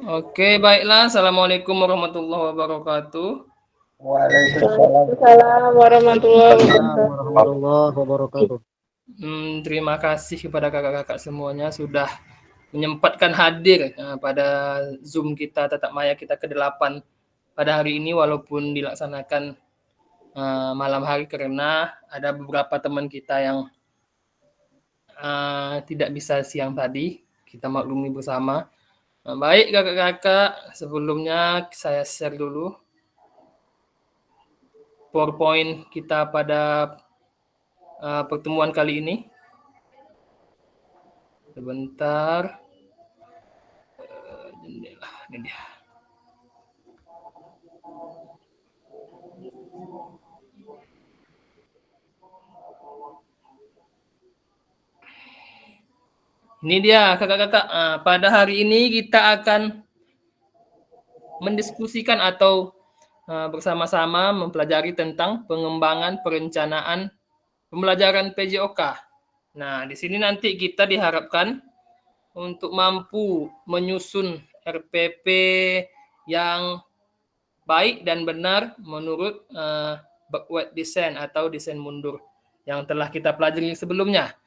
Oke, baiklah. Assalamualaikum warahmatullahi wabarakatuh. Waalaikumsalam warahmatullahi wabarakatuh. warahmatullahi wabarakatuh. Terima kasih kepada kakak-kakak semuanya sudah menyempatkan hadir pada Zoom kita Tatap Maya kita ke-8 pada hari ini, walaupun dilaksanakan malam hari karena ada beberapa teman kita yang tidak bisa siang tadi. Kita maklumi bersama. Baik kakak-kakak, sebelumnya saya share dulu PowerPoint kita pada pertemuan kali ini. Sebentar. Jendela, ini dia. Ini dia kakak-kakak. Pada hari ini kita akan mendiskusikan atau bersama-sama mempelajari tentang pengembangan perencanaan pembelajaran PJOK. Nah, di sini nanti kita diharapkan untuk mampu menyusun RPP yang baik dan benar menurut backward design atau desain mundur yang telah kita pelajari sebelumnya.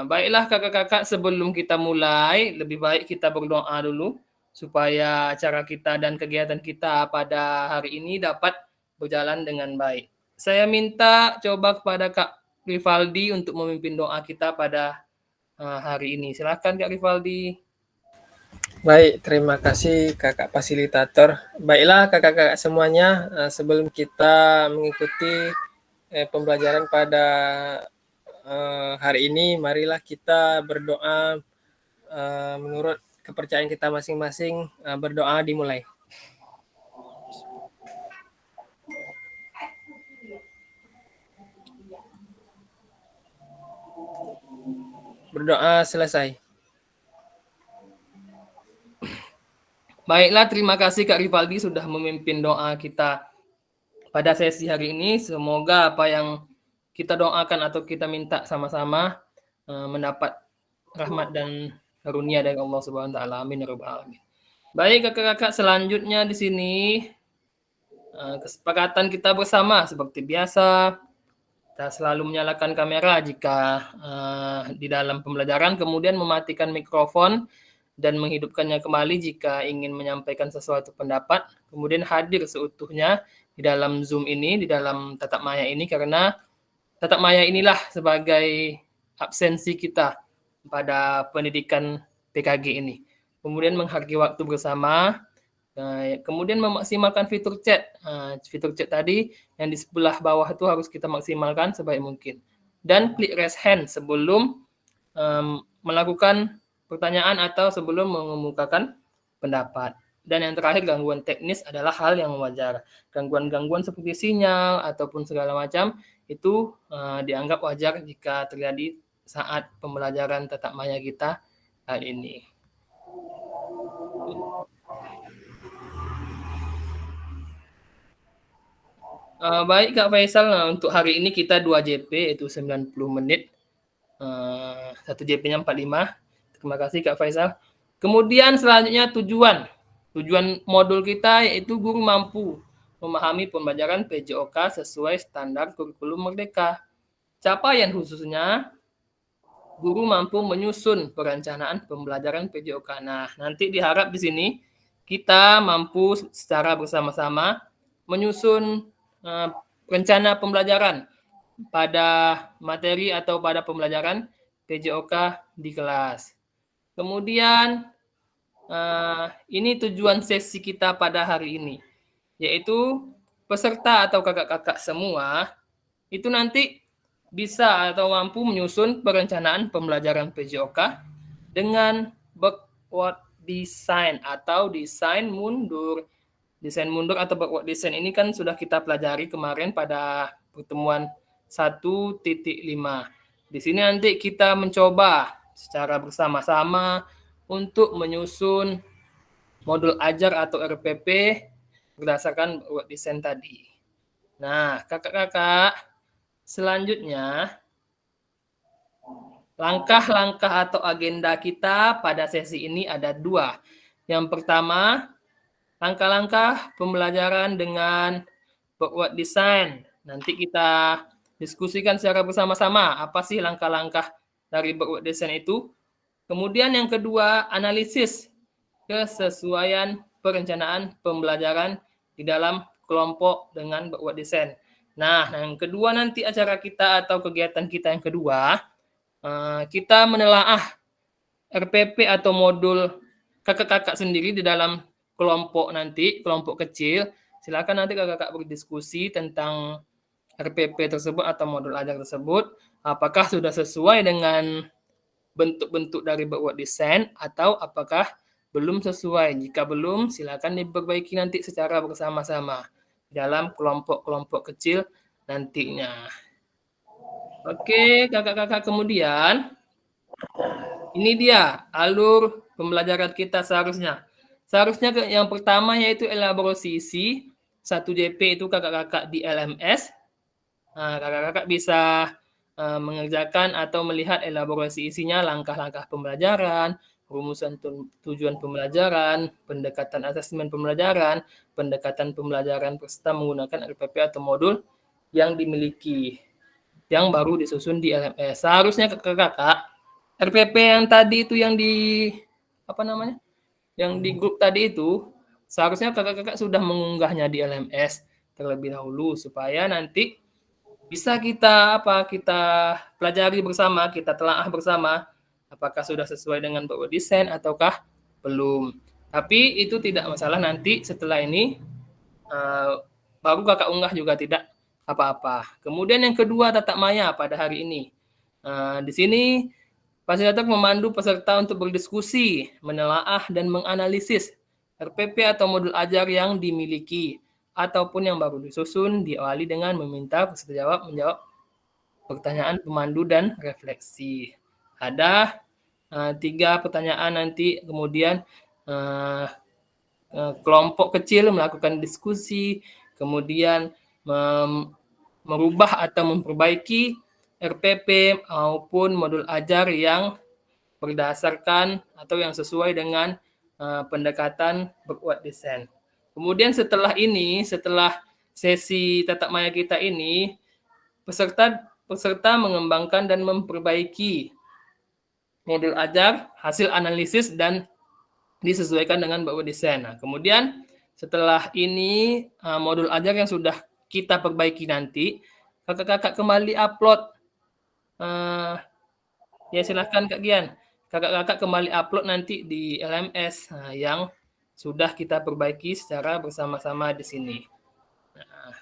Baiklah kakak-kakak, sebelum kita mulai, lebih baik kita berdoa dulu supaya acara kita dan kegiatan kita pada hari ini dapat berjalan dengan baik. Saya minta coba kepada Kak Rivaldi untuk memimpin doa kita pada hari ini. Silakan Kak Rivaldi. Baik, terima kasih kakak fasilitator. Baiklah kakak-kakak semuanya, sebelum kita mengikuti pembelajaran pada hari ini, marilah kita berdoa menurut kepercayaan kita masing-masing. Berdoa dimulai. Berdoa selesai. Baiklah, terima kasih Kak Rivaldi sudah memimpin doa kita pada sesi hari ini. Semoga apa yang kita doakan atau kita minta sama-sama mendapat rahmat dan karunia dari Allah Subhanahu wa taala. Amin ya rabbal alamin. Baik kakak-kakak, selanjutnya di sini kesepakatan kita bersama seperti biasa. Kita selalu menyalakan kamera jika di dalam pembelajaran, kemudian mematikan mikrofon dan menghidupkannya kembali jika ingin menyampaikan sesuatu pendapat, kemudian hadir seutuhnya di dalam Zoom ini, di dalam Tatap Maya ini, karena Tatap Maya inilah sebagai absensi kita pada pendidikan PKG ini. Kemudian menghargai waktu bersama, kemudian memaksimalkan fitur chat. Fitur chat tadi yang di sebelah bawah itu harus kita maksimalkan sebaik mungkin. Dan klik raise hand sebelum melakukan pertanyaan atau sebelum mengemukakan pendapat. Dan yang terakhir, gangguan teknis adalah hal yang wajar. Gangguan-gangguan seperti sinyal ataupun segala macam itu dianggap wajar jika terjadi saat pembelajaran tatap maya kita hari ini. Baik Kak Faisal, untuk hari ini kita 2 JP yaitu 90 menit. 1 JP-nya 45. Terima kasih Kak Faisal. Kemudian selanjutnya tujuan modul kita yaitu guru mampu memahami pembelajaran PJOK sesuai standar kurikulum Merdeka. Capaian khususnya guru mampu menyusun perencanaan pembelajaran PJOK. Nah, nanti diharap di sini kita mampu secara bersama-sama menyusun rencana pembelajaran pada materi atau pada pembelajaran PJOK di kelas. Kemudian ini tujuan sesi kita pada hari ini, yaitu peserta atau kakak-kakak semua itu nanti bisa atau mampu menyusun perencanaan pembelajaran PJOK dengan backward design atau desain mundur. Desain mundur atau backward design ini kan sudah kita pelajari kemarin pada pertemuan 1.5. Di sini nanti kita mencoba secara bersama-sama untuk menyusun modul ajar atau RPP berdasarkan backward design tadi. Nah, kakak-kakak, selanjutnya langkah-langkah atau agenda kita pada sesi ini ada 2. Yang pertama, langkah-langkah pembelajaran dengan backward design. Nanti kita diskusikan secara bersama-sama apa sih langkah-langkah dari backward design itu. Kemudian yang kedua, analisis kesesuaian perencanaan pembelajaran di dalam kelompok dengan backward design. Nah, yang kedua nanti acara kita atau kegiatan kita yang kedua, kita menelaah RPP atau modul kakak-kakak sendiri di dalam kelompok nanti, kelompok kecil. Silakan nanti kakak-kakak berdiskusi tentang RPP tersebut atau modul ajar tersebut. Apakah sudah sesuai dengan bentuk-bentuk dari backward design atau apakah belum sesuai. Jika belum, silakan diperbaiki nanti secara bersama-sama dalam kelompok-kelompok kecil nantinya. Oke, kakak-kakak, kemudian ini dia alur pembelajaran kita seharusnya. Seharusnya yang pertama yaitu elaborasi isi. 1 JP itu kakak-kakak di LMS. Nah, kakak-kakak bisa mengerjakan atau melihat elaborasi isinya, langkah-langkah pembelajaran, rumusan tujuan pembelajaran, pendekatan asesmen pembelajaran, pendekatan pembelajaran peserta menggunakan RPP atau modul yang dimiliki, yang baru disusun di LMS. Seharusnya kakak-kakak RPP yang tadi itu yang di yang di grup tadi itu seharusnya kakak-kakak sudah mengunggahnya di LMS terlebih dahulu supaya nanti bisa kita pelajari bersama, kita telaah bersama apakah sudah sesuai dengan backward design ataukah belum. Tapi itu tidak masalah, nanti setelah ini baru kakak unggah juga tidak apa-apa. Kemudian yang kedua, tatap maya pada hari ini. Di sini fasilitator memandu peserta untuk berdiskusi, menelaah dan menganalisis RPP atau modul ajar yang dimiliki ataupun yang baru disusun, diawali dengan meminta peserta menjawab pertanyaan pemandu dan refleksi. Ada 3 pertanyaan nanti, kemudian kelompok kecil melakukan diskusi, kemudian merubah atau memperbaiki RPP maupun modul ajar yang berdasarkan atau yang sesuai dengan pendekatan backward design. Kemudian setelah sesi tatap maya kita ini, peserta mengembangkan dan memperbaiki modul ajar, hasil analisis dan disesuaikan dengan backward design. Nah, kemudian setelah ini modul ajar yang sudah kita perbaiki nanti, kakak-kakak kembali upload. Ya silahkan Kak Gian. Kakak-kakak kembali upload nanti di LMS yang sudah kita perbaiki secara bersama-sama di sini. Nah,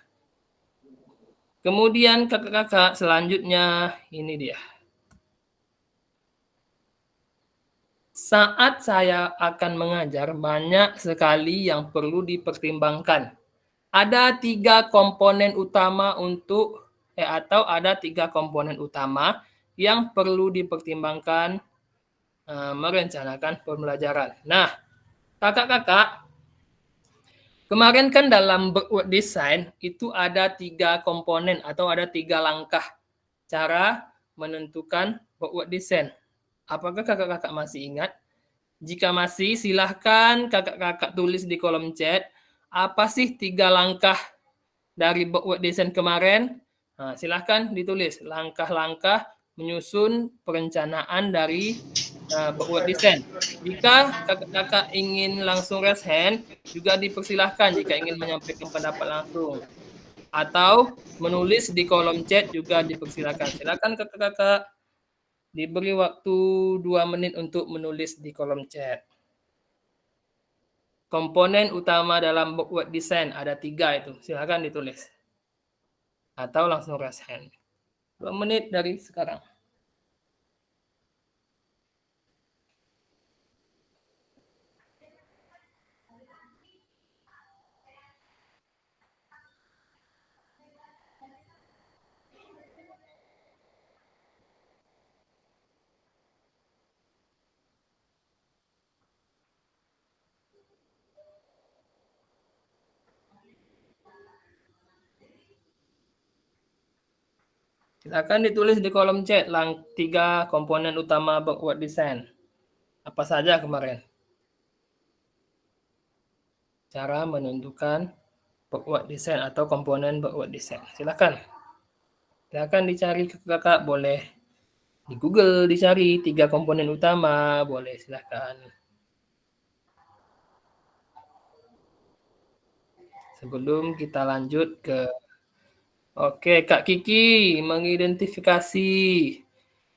kemudian kakak-kakak selanjutnya ini dia. Saat saya akan mengajar, banyak sekali yang perlu dipertimbangkan. Ada 3 komponen utama atau ada 3 komponen utama yang perlu dipertimbangkan merencanakan pembelajaran. Nah, kakak-kakak, kemarin kan dalam backward design itu ada 3 komponen atau ada 3 langkah cara menentukan backward design. Apakah kakak-kakak masih ingat? Jika masih, silahkan kakak-kakak tulis di kolom chat apa sih 3 langkah dari backward design kemarin. Nah, silahkan ditulis langkah-langkah menyusun perencanaan dari backward design. Jika kakak-kakak ingin langsung raise hand, juga dipersilahkan jika ingin menyampaikan pendapat langsung. Atau menulis di kolom chat juga dipersilahkan. Silakan kakak-kakak, diberi waktu 2 menit untuk menulis di kolom chat. Komponen utama dalam backward design ada 3 itu. Silakan ditulis. Atau langsung raise hand. 2 menit dari sekarang. Silakan ditulis di kolom chat 3 komponen utama backward design. Apa saja kemarin? cara menentukan backward design atau komponen backward design. Silakan dicari kakak, boleh di Google dicari 3 komponen utama, boleh silakan. Sebelum kita lanjut ke Oke, Kak Kiki mengidentifikasi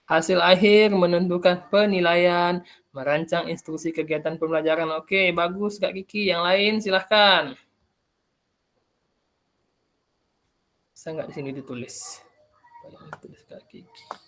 hasil akhir, menentukan penilaian, merancang instruksi kegiatan pembelajaran. Oke, bagus Kak Kiki. Yang lain silahkan. Bisa nggak di sini ditulis? Apa yang ditulis Kak Kiki?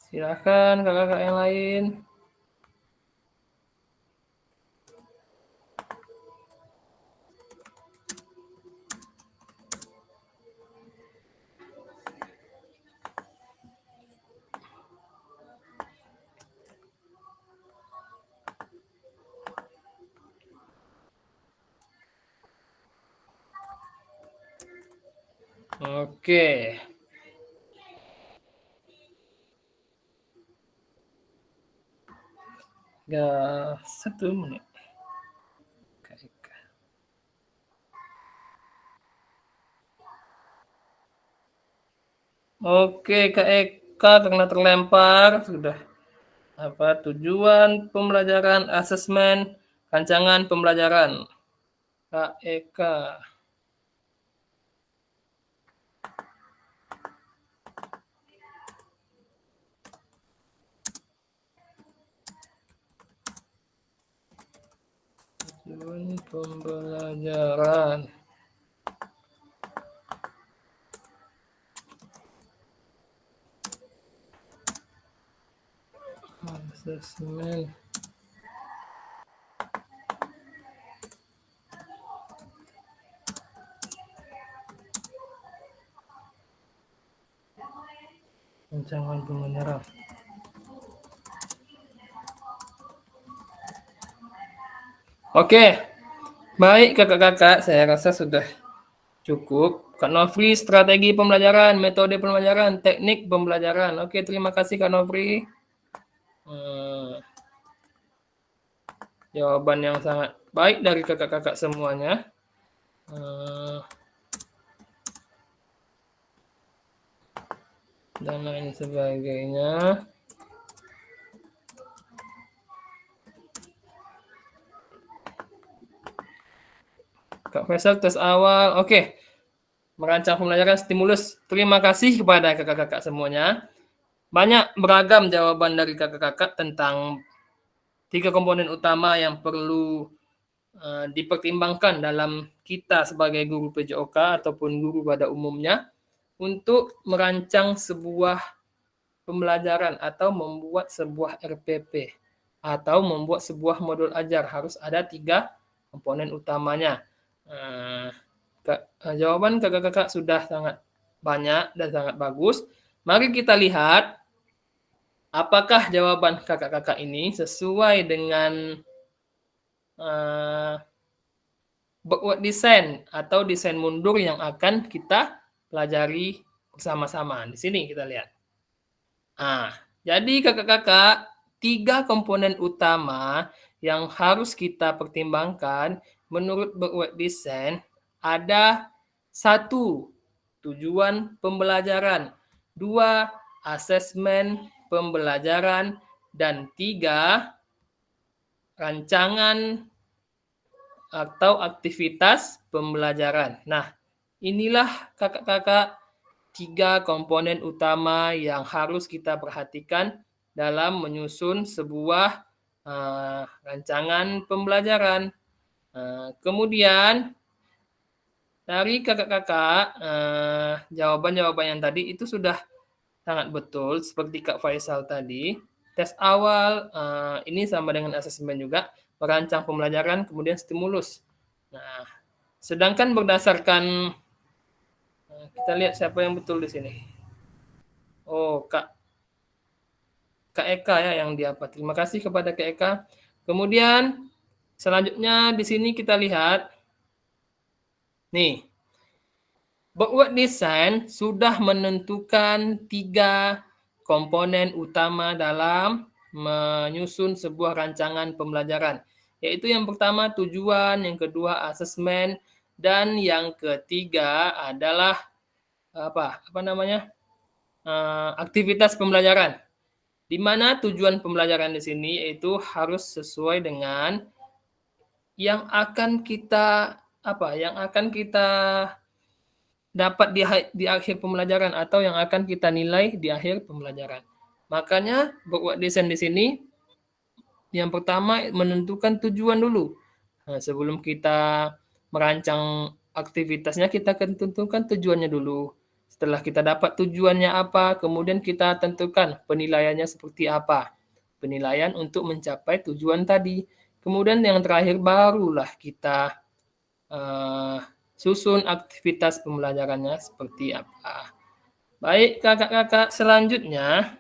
Silahkan kakak-kakak yang lain. Oke. Ya, 1 menit. Oke, Kak Eka karena terlempar sudah apa tujuan pembelajaran, asesmen, rancangan pembelajaran. Kak Eka. Tujuan pembelajaran. Asesmen. Rancangan pembelajaran. Oke, baik kakak-kakak, saya rasa sudah cukup. Kak Nofri, strategi pembelajaran, metode pembelajaran, teknik pembelajaran. Oke, terima kasih Kak Nofri. Jawaban yang sangat baik dari kakak-kakak semuanya. Dan lain sebagainya. Kak Faisal, tes awal. Oke. Merancang pembelajaran stimulus. Terima kasih kepada kakak-kakak semuanya. Banyak beragam jawaban dari kakak-kakak tentang 3 komponen utama yang perlu dipertimbangkan dalam kita sebagai guru PJOK ataupun guru pada umumnya untuk merancang sebuah pembelajaran atau membuat sebuah RPP atau membuat sebuah modul ajar. Harus ada 3 komponen utamanya. Jawaban kakak-kakak sudah sangat banyak dan sangat bagus. Mari kita lihat apakah jawaban kakak-kakak ini sesuai dengan backward design atau desain mundur yang akan kita pelajari bersama-sama. Di sini kita lihat. Jadi kakak-kakak, 3 komponen utama yang harus kita pertimbangkan menurut backward design ada 1, tujuan pembelajaran, 2, asesmen pembelajaran, dan 3, rancangan atau aktivitas pembelajaran. Nah, inilah kakak-kakak 3 komponen utama yang harus kita perhatikan dalam menyusun sebuah rancangan pembelajaran. Kemudian dari kakak-kakak jawaban-jawaban yang tadi itu sudah sangat betul seperti Kak Faisal tadi. tes awal, ini sama dengan asesmen juga, merancang pembelajaran, kemudian stimulus. Nah, sedangkan berdasarkan kita lihat siapa yang betul di sini. Oh, Kak Eka ya yang diapa. Terima kasih kepada Kak Eka. Kemudian selanjutnya di sini kita lihat nih, Backward Design sudah menentukan 3 komponen utama dalam menyusun sebuah rancangan pembelajaran. Yaitu yang pertama tujuan, yang kedua asesmen, dan yang ketiga adalah aktivitas pembelajaran. Di mana tujuan pembelajaran di sini yaitu harus sesuai dengan yang akan kita dapat di akhir pembelajaran atau yang akan kita nilai di akhir pembelajaran. Makanya backward design di sini yang pertama menentukan tujuan dulu. Nah, sebelum kita merancang aktivitasnya kita akan tentukan tujuannya dulu. Setelah kita dapat tujuannya apa, kemudian kita tentukan penilaiannya seperti apa. Penilaian untuk mencapai tujuan tadi. Kemudian yang terakhir barulah kita susun aktivitas pembelajarannya seperti apa. Baik, kakak-kakak, selanjutnya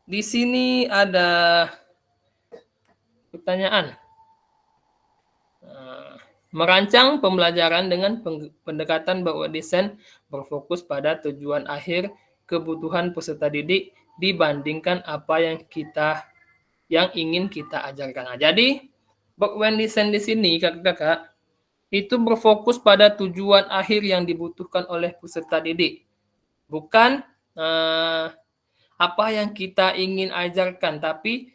di sini ada pertanyaan. Merancang pembelajaran dengan pendekatan backward design berfokus pada tujuan akhir kebutuhan peserta didik dibandingkan apa yang ingin kita ajarkan. Nah, jadi backward design di sini kakak-kakak itu berfokus pada tujuan akhir yang dibutuhkan oleh peserta didik, bukan apa yang kita ingin ajarkan, tapi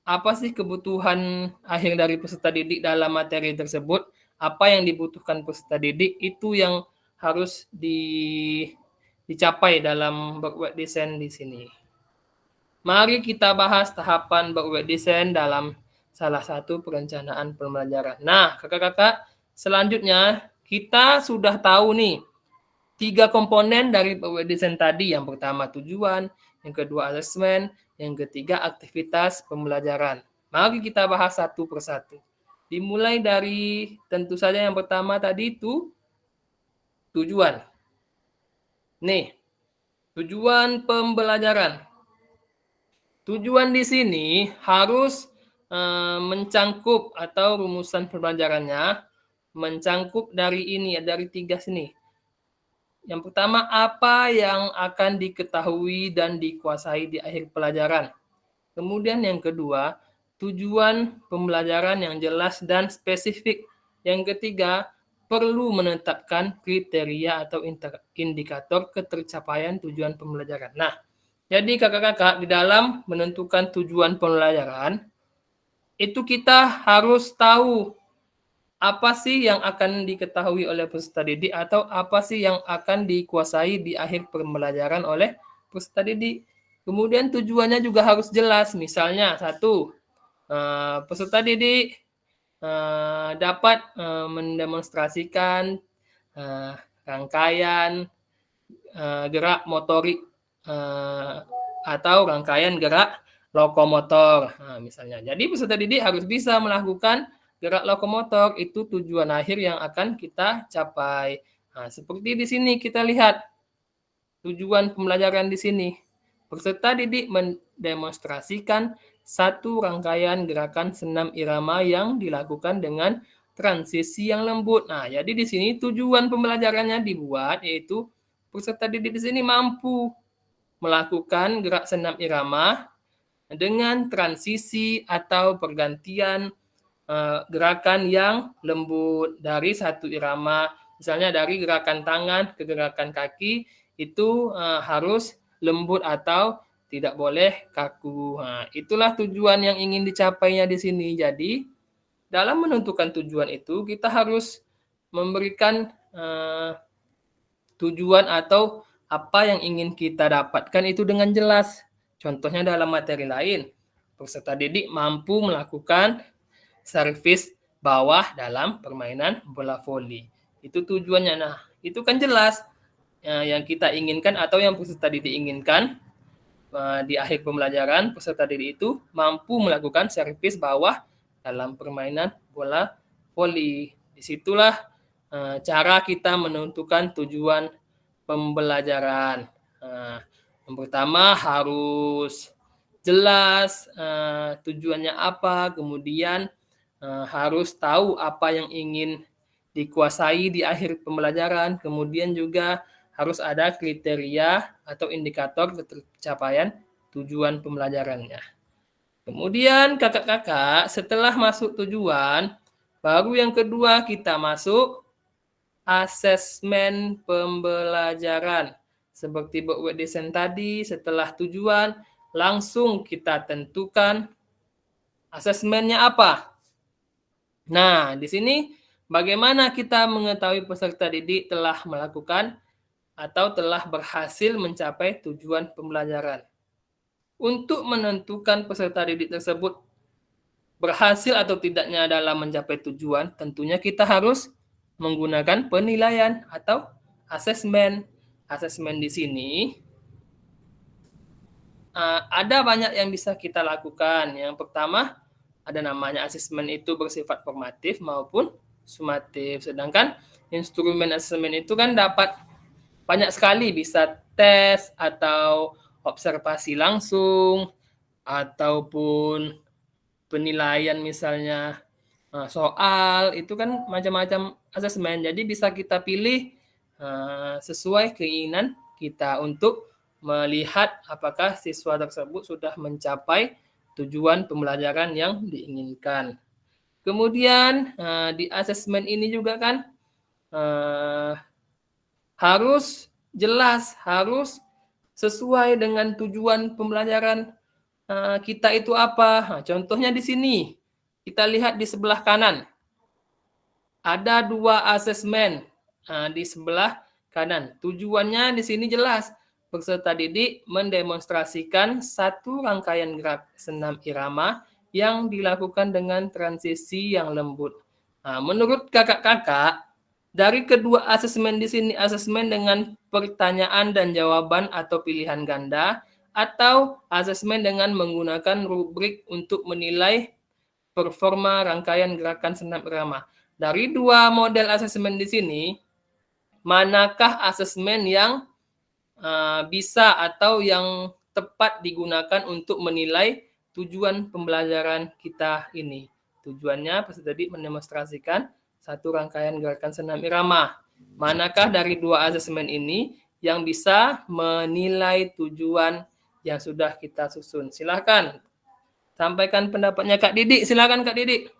apa sih kebutuhan akhir dari peserta didik dalam materi tersebut, apa yang dibutuhkan peserta didik, itu yang harus dicapai dalam backward design di sini. Mari kita bahas tahapan backward design dalam salah satu perencanaan pembelajaran. Nah, kakak-kakak, selanjutnya kita sudah tahu nih 3 komponen dari backward design tadi. Yang pertama tujuan, yang kedua asesmen, yang ketiga aktivitas pembelajaran. Mari kita bahas satu persatu. Dimulai dari tentu saja yang pertama tadi itu tujuan. Nih, tujuan pembelajaran. Tujuan di sini harus mencangkup atau rumusan pembelajarannya mencangkup dari 3 sini. Yang pertama, apa yang akan diketahui dan dikuasai di akhir pelajaran. Kemudian yang kedua, tujuan pembelajaran yang jelas dan spesifik. Yang ketiga, perlu menetapkan kriteria atau indikator ketercapaian tujuan pembelajaran. Nah, jadi kakak-kakak di dalam menentukan tujuan pembelajaran, itu kita harus tahu apa sih yang akan diketahui oleh peserta didik atau apa sih yang akan dikuasai di akhir pembelajaran oleh peserta didik. Kemudian tujuannya juga harus jelas. Misalnya, 1, peserta didik dapat mendemonstrasikan rangkaian gerak motorik atau rangkaian gerak lokomotor. Nah, misalnya. Jadi peserta didik harus bisa melakukan gerak lokomotor, itu tujuan akhir yang akan kita capai. Nah, seperti di sini kita lihat tujuan pembelajaran di sini. Peserta didik mendemonstrasikan satu rangkaian gerakan senam irama yang dilakukan dengan transisi yang lembut. Nah, jadi di sini tujuan pembelajarannya dibuat yaitu peserta didik di sini mampu melakukan gerak senam irama dengan transisi atau pergantian gerakan yang lembut dari satu irama, misalnya dari gerakan tangan ke gerakan kaki, itu harus lembut atau tidak boleh kaku. Nah, itulah tujuan yang ingin dicapainya di sini. Jadi, dalam menentukan tujuan itu, kita harus memberikan tujuan atau apa yang ingin kita dapatkan itu dengan jelas. Contohnya dalam materi lain, peserta didik mampu melakukan servis bawah dalam permainan bola voli. Itu tujuannya. Nah, itu kan jelas yang kita inginkan atau yang peserta didik inginkan di akhir pembelajaran peserta didik itu mampu melakukan servis bawah dalam permainan bola voli. Disitulah cara kita menentukan tujuan pembelajaran. Yang pertama harus jelas tujuannya apa, kemudian harus tahu apa yang ingin dikuasai di akhir pembelajaran, kemudian juga harus ada kriteria atau indikator pencapaian tujuan pembelajarannya. Kemudian kakak-kakak setelah masuk tujuan, baru yang kedua kita masuk asesmen pembelajaran. Seperti buat desain tadi, setelah tujuan langsung kita tentukan asesmennya apa. Nah, di sini bagaimana kita mengetahui peserta didik telah melakukan atau telah berhasil mencapai tujuan pembelajaran. Untuk menentukan peserta didik tersebut berhasil atau tidaknya dalam mencapai tujuan, tentunya kita harus menggunakan penilaian atau asesmen. Asesmen di sini ada banyak yang bisa kita lakukan. Yang pertama, ada namanya asesmen itu bersifat formatif maupun sumatif. Sedangkan instrumen asesmen itu kan dapat banyak sekali, bisa tes atau observasi langsung ataupun penilaian misalnya soal, itu kan macam-macam asesmen. Jadi bisa kita pilih sesuai keinginan kita untuk melihat apakah siswa tersebut sudah mencapai tujuan pembelajaran yang diinginkan. Kemudian di asesmen ini juga kan harus jelas, harus sesuai dengan tujuan pembelajaran kita itu apa. Contohnya di sini, kita lihat di sebelah kanan. Ada 2 asesmen di sebelah kanan. Tujuannya di sini jelas. Peserta didik mendemonstrasikan satu rangkaian gerak senam irama yang dilakukan dengan transisi yang lembut. Menurut kakak-kakak, dari kedua asesmen di sini, asesmen dengan pertanyaan dan jawaban atau pilihan ganda, atau asesmen dengan menggunakan rubrik untuk menilai performa rangkaian gerakan senam irama. Dari 2 model asesmen di sini, manakah asesmen yang bisa atau yang tepat digunakan untuk menilai tujuan pembelajaran kita ini? Tujuannya peserta didik mendemonstrasikan satu rangkaian gerakan senam irama. Manakah dari 2 asesmen ini yang bisa menilai tujuan yang sudah kita susun? Silakan sampaikan pendapatnya Kak Didik. Silakan Kak Didik.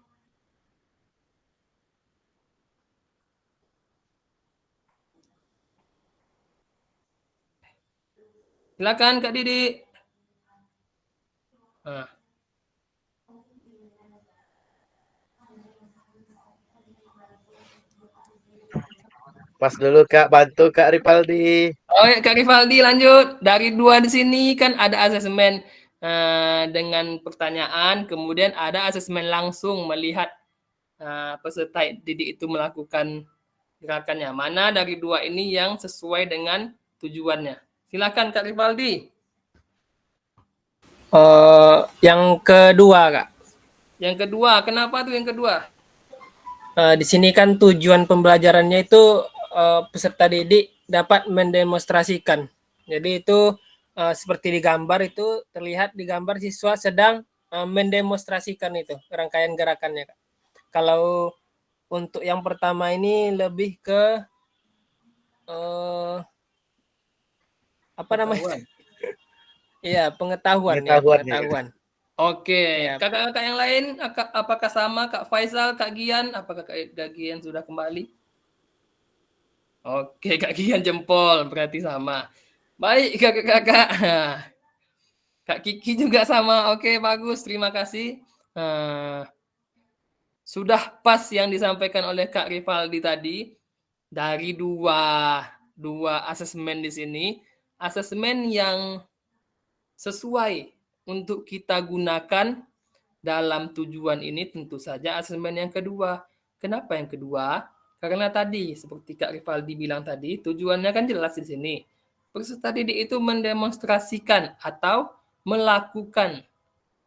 Silakan Kak Didik. Pas dulu Kak, bantu Kak Ripaldi. Oh ya, Kak Rivaldi lanjut. Dari 2 di sini kan ada asesmen dengan pertanyaan, kemudian ada asesmen langsung melihat peserta didik itu melakukan gerakannya. Mana dari 2 ini yang sesuai dengan tujuannya? Silakan Kak Rivaldi. Yang kedua, Kak. Yang kedua, kenapa tuh yang kedua? Di sini kan tujuan pembelajarannya itu peserta didik dapat mendemonstrasikan. Jadi itu seperti di gambar itu terlihat di gambar siswa sedang mendemonstrasikan itu rangkaian gerakannya, Kak. Kalau untuk yang pertama ini lebih ke apa namanya? Iya, pengetahuan. Oke, kakak-kakak yang lain apakah sama Kak Faisal, Kak Gian? Apakah Kak Gian sudah kembali? Oke, Kak Gian jempol, berarti sama. Baik, kakak-kakak. Kak Kiki juga sama. Oke, bagus. Terima kasih. Sudah pas yang disampaikan oleh Kak Rivaldi tadi. Dari dua asesmen di sini. Asesmen yang sesuai untuk kita gunakan dalam tujuan ini tentu saja asesmen yang kedua. Kenapa yang kedua? Karena tadi seperti Kak Rivaldi bilang tadi, tujuannya kan jelas di sini. peserta didik itu mendemonstrasikan atau melakukan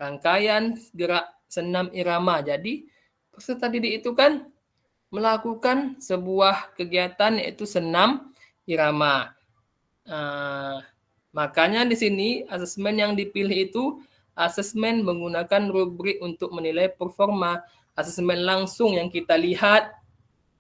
rangkaian gerak senam irama. Jadi peserta didik itu kan melakukan sebuah kegiatan yaitu senam irama. Makanya di sini asesmen yang dipilih itu asesmen menggunakan rubrik untuk menilai performa. Asesmen langsung yang kita lihat,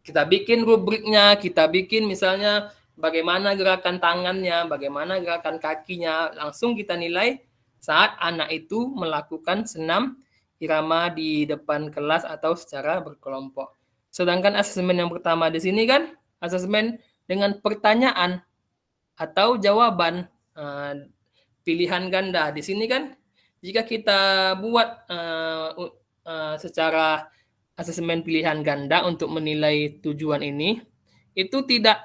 kita bikin rubriknya, kita bikin misalnya bagaimana gerakan tangannya, bagaimana gerakan kakinya, langsung kita nilai saat anak itu melakukan senam irama di depan kelas atau secara berkelompok. Sedangkan asesmen yang pertama di sini kan asesmen dengan pertanyaan atau jawaban pilihan ganda. Di sini kan jika kita buat secara asesmen pilihan ganda untuk menilai tujuan ini, itu tidak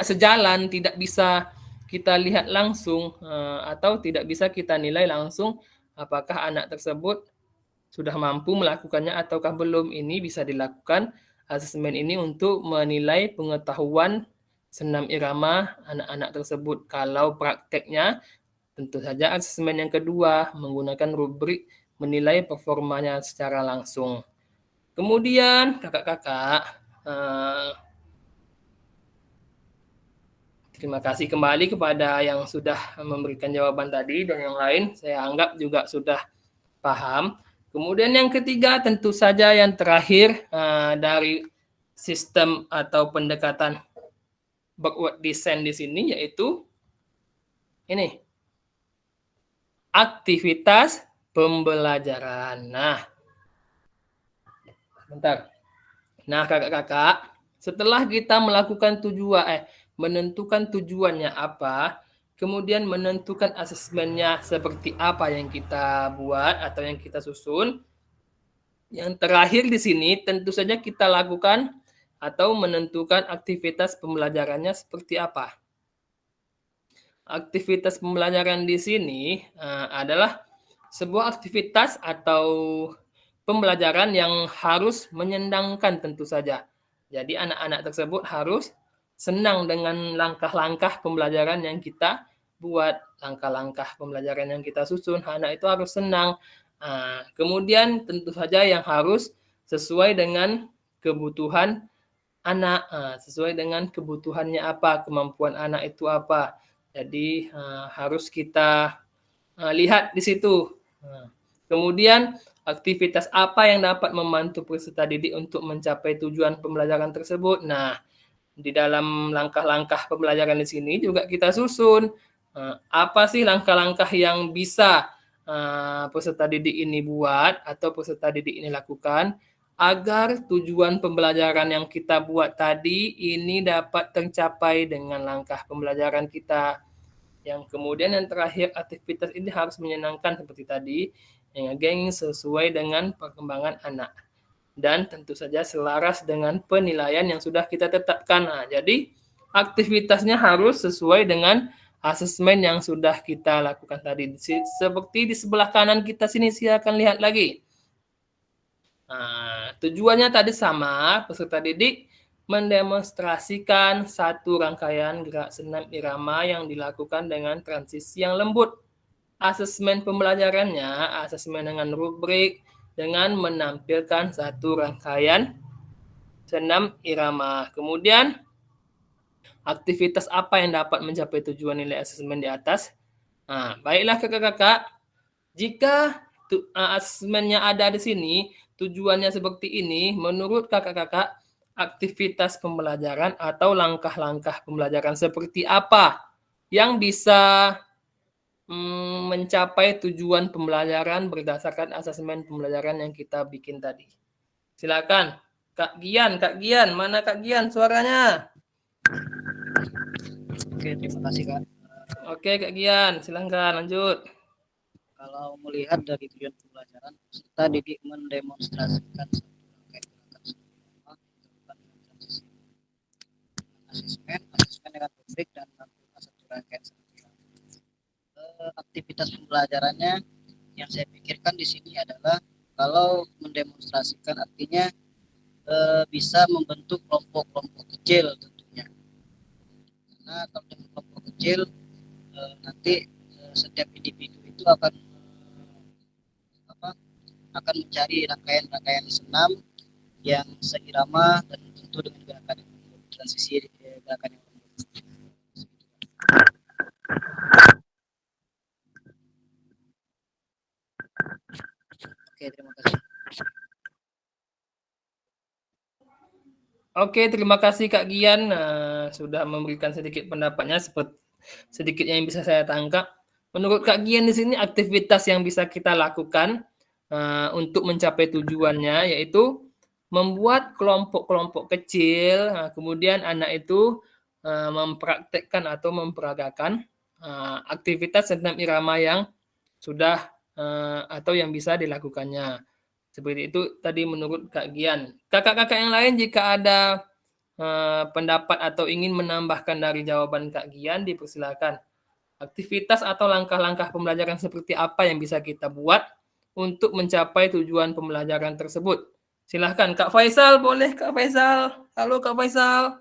sejalan, tidak bisa kita lihat langsung atau tidak bisa kita nilai langsung apakah anak tersebut sudah mampu melakukannya ataukah belum. Ini bisa dilakukan asesmen ini untuk menilai pengetahuan senam irama anak-anak tersebut. Kalau prakteknya, tentu saja asesmen yang kedua menggunakan rubrik menilai performanya secara langsung. Kemudian kakak-kakak, terima kasih kembali kepada yang sudah memberikan jawaban tadi dan yang lain saya anggap juga sudah paham. Kemudian yang ketiga tentu saja yang terakhir dari sistem atau pendekatan backward design di sini yaitu ini, aktivitas pembelajaran. Nah, bentar. Nah, kakak-kakak, setelah kita melakukan menentukan tujuannya apa, kemudian menentukan asesmennya seperti apa yang kita buat atau yang kita susun. Yang terakhir di sini tentu saja kita lakukan atau menentukan aktivitas pembelajarannya seperti apa. Aktivitas pembelajaran di sini adalah sebuah aktivitas atau pembelajaran yang harus menyenangkan tentu saja. Jadi anak-anak tersebut harus senang dengan langkah-langkah pembelajaran yang kita buat, langkah-langkah pembelajaran yang kita susun. Anak itu harus senang. Kemudian tentu saja yang harus sesuai dengan kebutuhan anak, sesuai dengan kebutuhannya apa, kemampuan anak itu apa. Jadi harus kita lihat di situ. Kemudian aktivitas apa yang dapat membantu peserta didik untuk mencapai tujuan pembelajaran tersebut. Nah, di dalam langkah-langkah pembelajaran di sini juga kita susun apa sih langkah-langkah yang bisa peserta didik ini buat atau peserta didik ini lakukan agar tujuan pembelajaran yang kita buat tadi ini dapat tercapai dengan langkah pembelajaran kita. Yang kemudian yang terakhir, aktivitas ini harus menyenangkan seperti tadi, yang sesuai dengan perkembangan anak. Dan tentu saja selaras dengan penilaian yang sudah kita tetapkan. Jadi aktivitasnya harus sesuai dengan asesmen yang sudah kita lakukan tadi. Seperti di sebelah kanan kita sini, silakan lihat lagi. Tujuannya tadi sama, peserta didik mendemonstrasikan satu rangkaian gerak senam irama yang dilakukan dengan transisi yang lembut. Asesmen pembelajarannya, asesmen dengan rubrik, dengan menampilkan satu rangkaian senam irama. Kemudian, aktivitas apa yang dapat mencapai tujuan nilai asesmen di atas? Baiklah kakak-kakak, jika asesmennya ada di sini, tujuannya seperti ini, menurut kakak-kakak, aktivitas pembelajaran atau langkah-langkah pembelajaran seperti apa yang bisa mencapai tujuan pembelajaran berdasarkan asesmen pembelajaran yang kita bikin tadi. Silakan, Kak Gian, mana Kak Gian suaranya? Oke, terima kasih Kak. Oke Kak Gian, silakan lanjut. Kalau melihat dari tujuan pembelajaran, peserta didik mendemonstrasikan satu rangkaian gerakan senam transisi asesmen dengan rubrik dan menampilkan satu rangkaian senam irama. Aktivitas pembelajarannya yang saya pikirkan di sini adalah kalau mendemonstrasikan artinya bisa membentuk kelompok-kelompok kecil tentunya. Karena kalau dengan kelompok kecil, nanti setiap individu itu akan mencari rangkaian-rangkaian senam yang seirama dan tentu dengan gerakan yang lembut, transisi gerakan yang lembut. Oke, terima kasih. Oke, terima kasih Kak Gian sudah memberikan sedikit pendapatnya seperti sedikit yang bisa saya tangkap. Menurut Kak Gian di sini aktivitas yang bisa kita lakukan untuk mencapai tujuannya yaitu membuat kelompok-kelompok kecil, kemudian anak itu mempraktekkan atau memperagakan aktivitas senam irama yang sudah atau yang bisa dilakukannya. Seperti itu tadi menurut Kak Gian. Kakak-kakak yang lain jika ada pendapat atau ingin menambahkan dari jawaban Kak Gian, dipersilakan. Aktivitas atau langkah-langkah pembelajaran seperti apa yang bisa kita buat untuk mencapai tujuan pembelajaran tersebut? Silahkan Kak Faisal, boleh Kak Faisal? Halo Kak Faisal.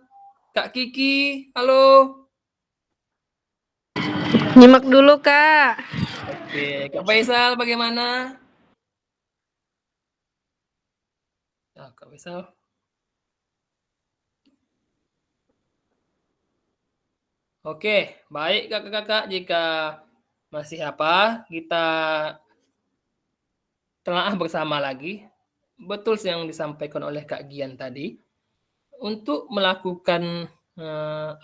Kak Kiki, halo. Nyimak dulu, Kak. Oke, Kak Faisal bagaimana? Kak Faisal. Oke, baik kakak-kakak, jika masih kita telah bersama lagi. Betul yang disampaikan oleh Kak Gian tadi. Untuk melakukan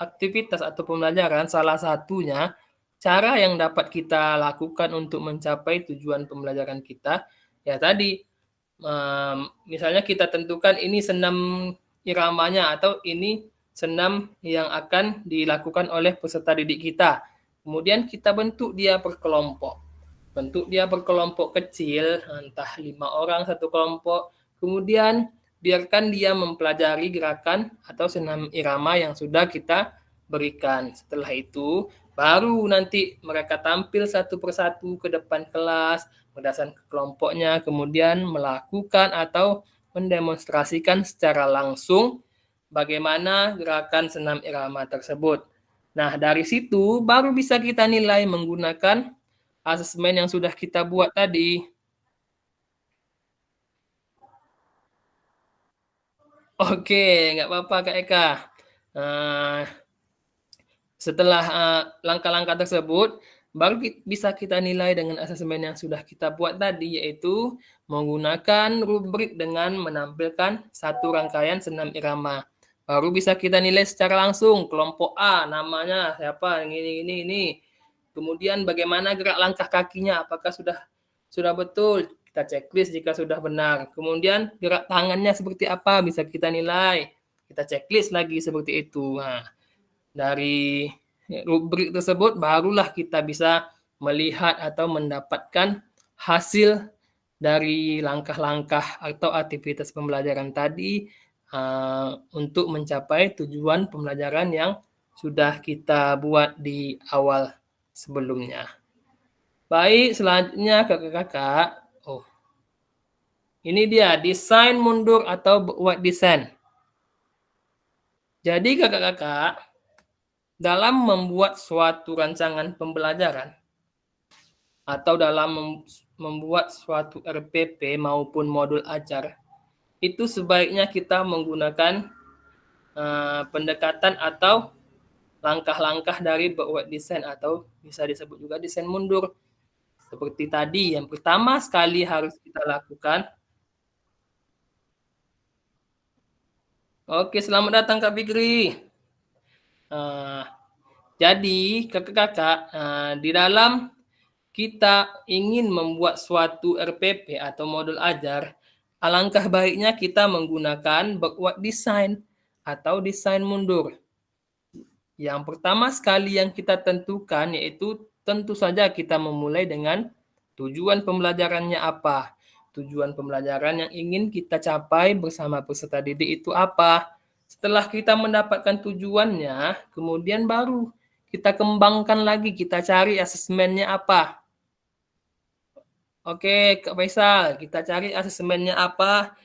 aktivitas atau pembelajaran, salah satunya cara yang dapat kita lakukan untuk mencapai tujuan pembelajaran kita, ya tadi, misalnya kita tentukan ini senam iramanya atau ini senam yang akan dilakukan oleh peserta didik kita. Kemudian kita bentuk dia berkelompok. Bentuk dia berkelompok kecil, entah 5 orang satu kelompok. Kemudian biarkan dia mempelajari gerakan atau senam irama yang sudah kita berikan. Setelah itu, baru nanti mereka tampil satu persatu ke depan kelas, berdasarkan kelompoknya, kemudian melakukan atau mendemonstrasikan secara langsung bagaimana gerakan senam irama tersebut. Nah, dari situ baru bisa kita nilai menggunakan asesmen yang sudah kita buat tadi. Oke, nggak apa-apa Kak Eka. Setelah langkah-langkah tersebut, baru bisa kita nilai dengan asesmen yang sudah kita buat tadi, yaitu menggunakan rubrik dengan menampilkan satu rangkaian senam irama. Baru bisa kita nilai secara langsung, kelompok A namanya siapa, ini. Kemudian bagaimana gerak langkah kakinya, apakah sudah betul, kita checklist jika sudah benar. Kemudian gerak tangannya seperti apa, bisa kita nilai, kita checklist lagi seperti itu. Nah, dari rubrik tersebut barulah kita bisa melihat atau mendapatkan hasil dari langkah-langkah atau aktivitas pembelajaran tadi untuk mencapai tujuan pembelajaran yang sudah kita buat di awal sebelumnya. Baik, selanjutnya kakak-kakak. Ini dia desain mundur atau buat desain. Jadi kakak-kakak, dalam membuat suatu rancangan pembelajaran atau dalam membuat suatu RPP maupun modul ajar, itu sebaiknya kita menggunakan pendekatan atau langkah-langkah dari buat desain atau bisa disebut juga desain mundur. Seperti tadi, yang pertama sekali harus kita lakukan. Oke, selamat datang Kak Fikri. Jadi, kakak-kakak, di dalam kita ingin membuat suatu RPP atau modul ajar, alangkah baiknya kita menggunakan backward design atau desain mundur. Yang pertama sekali yang kita tentukan yaitu tentu saja kita memulai dengan tujuan pembelajarannya apa. Tujuan pembelajaran yang ingin kita capai bersama peserta didik itu apa. Setelah kita mendapatkan tujuannya, kemudian baru kita kembangkan lagi, kita cari asesmennya apa. Oke, Kak Faisal, kita cari asesmennya apa.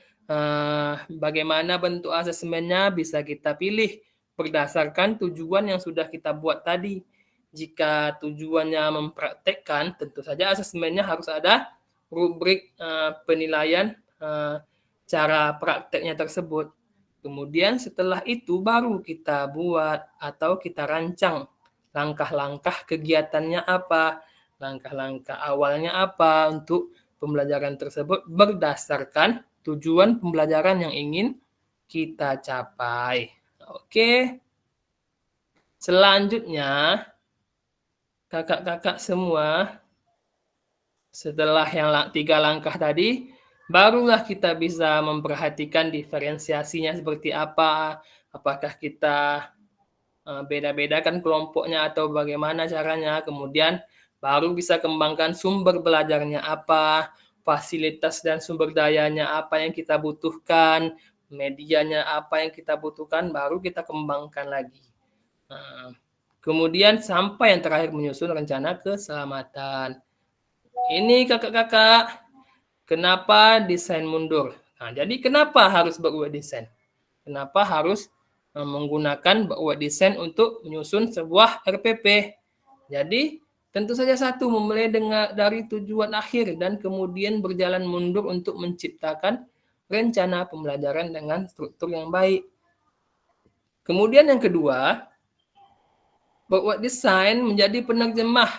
Bagaimana bentuk asesmennya bisa kita pilih berdasarkan tujuan yang sudah kita buat tadi. Jika tujuannya mempraktekkan, tentu saja asesmennya harus ada rubrik penilaian cara prakteknya tersebut. Kemudian setelah itu baru kita buat atau kita rancang langkah-langkah kegiatannya apa, langkah-langkah awalnya apa untuk pembelajaran tersebut berdasarkan tujuan pembelajaran yang ingin kita capai. Oke. Selanjutnya, kakak-kakak semua, setelah yang 3 langkah tadi, barulah kita bisa memperhatikan diferensiasinya seperti apa, apakah kita beda-bedakan kelompoknya atau bagaimana caranya, kemudian baru bisa kembangkan sumber belajarnya apa, fasilitas dan sumber dayanya apa yang kita butuhkan, medianya apa yang kita butuhkan, baru kita kembangkan lagi. Kemudian sampai yang terakhir menyusun rencana keselamatan. Ini kakak-kakak, kenapa desain mundur? Nah, jadi kenapa harus berubah desain? Kenapa harus menggunakan buat desain untuk menyusun sebuah RPP? Jadi tentu saja satu, memulai dari tujuan akhir dan kemudian berjalan mundur untuk menciptakan rencana pembelajaran dengan struktur yang baik. Kemudian yang kedua, buat desain menjadi penerjemah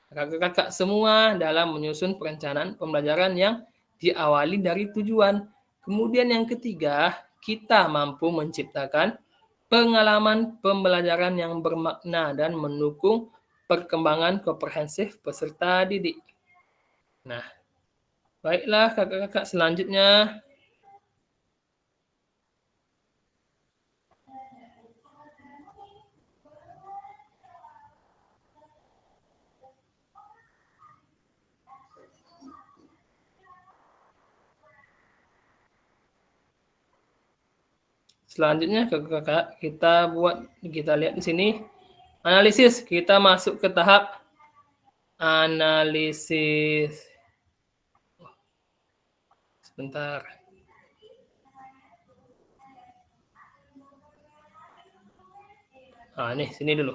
kakak-kakak semua dalam menyusun perencanaan pembelajaran yang diawali dari tujuan. Kemudian yang ketiga, kita mampu menciptakan pengalaman pembelajaran yang bermakna dan mendukung perkembangan komprehensif peserta didik. Nah, baiklah kakak-kakak, selanjutnya kakak-kakak, kita lihat di sini analisis. Kita masuk ke tahap analisis. Sebentar. Nih, sini dulu.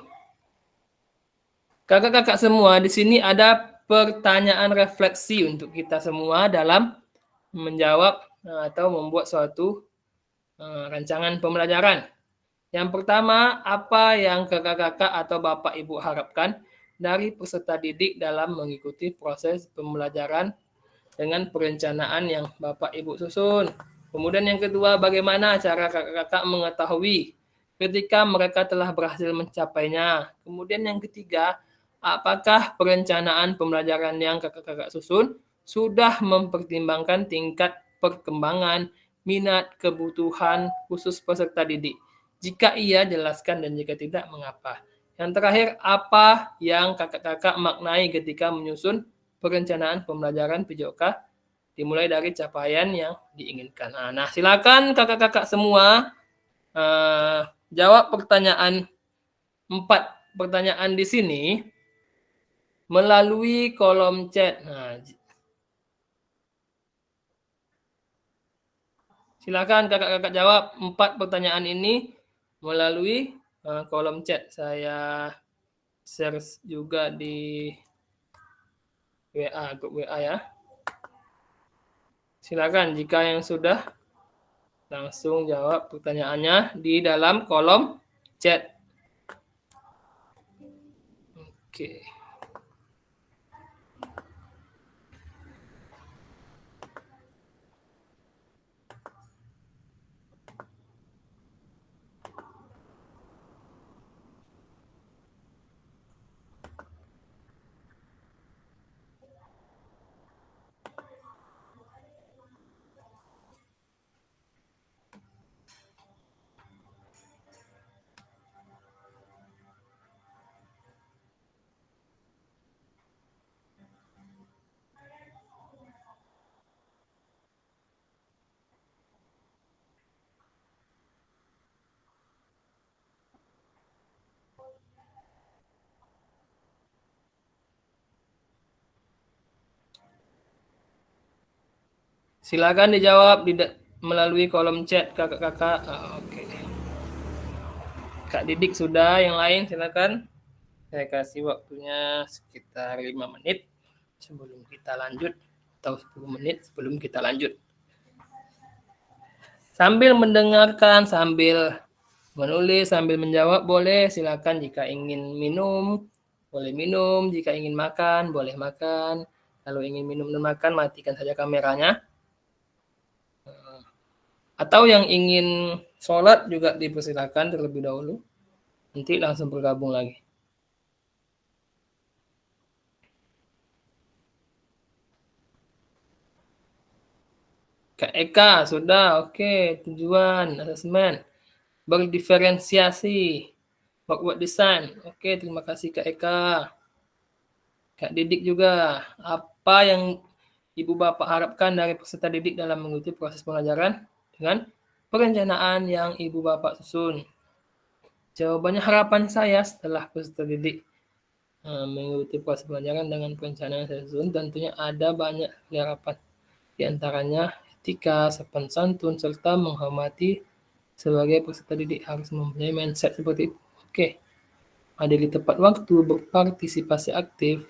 Kakak-kakak semua, di sini ada pertanyaan refleksi untuk kita semua dalam menjawab atau membuat suatu rancangan pembelajaran. Yang pertama, apa yang kakak-kakak atau bapak ibu harapkan dari peserta didik dalam mengikuti proses pembelajaran dengan perencanaan yang bapak ibu susun? Kemudian yang kedua, bagaimana cara kakak-kakak mengetahui ketika mereka telah berhasil mencapainya? Kemudian yang ketiga, apakah perencanaan pembelajaran yang kakak-kakak susun sudah mempertimbangkan tingkat perkembangan, minat, kebutuhan khusus peserta didik? Jika iya, jelaskan, dan jika tidak, mengapa? Yang terakhir, apa yang kakak-kakak maknai ketika menyusun perencanaan pembelajaran PJOK dimulai dari capaian yang diinginkan? Nah, silakan kakak-kakak semua jawab pertanyaan 4 pertanyaan di sini melalui kolom chat. Nah, silakan kakak-kakak jawab 4 pertanyaan ini melalui kolom chat. Saya share juga di WA, grup WA ya. Silakan jika yang sudah langsung jawab pertanyaannya di dalam kolom chat. Oke. Silakan dijawab melalui kolom chat kakak-kakak. Oke. Kak Didik sudah, yang lain silakan. Saya kasih waktunya sekitar 5 menit sebelum kita lanjut, atau 10 menit sebelum kita lanjut. Sambil mendengarkan, sambil menulis, sambil menjawab boleh, silakan. Jika ingin minum, boleh minum. Jika ingin makan, boleh makan. Kalau ingin minum dan makan, matikan saja kameranya. Atau yang ingin sholat juga dipersilakan terlebih dahulu. Nanti langsung bergabung lagi. Kak Eka, sudah. Oke, tujuan, asesmen. Berdiferensiasi. Work design. Oke, terima kasih Kak Eka. Kak Didik juga. Apa yang Ibu Bapak harapkan dari peserta didik dalam mengikuti proses pembelajaran dengan perencanaan yang Ibu Bapak susun? Jawabannya, harapan saya setelah peserta didik mengikuti proses pembelajaran dengan perencanaan yang saya susun, tentunya ada banyak harapan. Di antaranya etika, sopan santun, serta menghormati. Sebagai peserta didik harus mempunyai mindset seperti itu. Oke. Hadiri tepat waktu, berpartisipasi aktif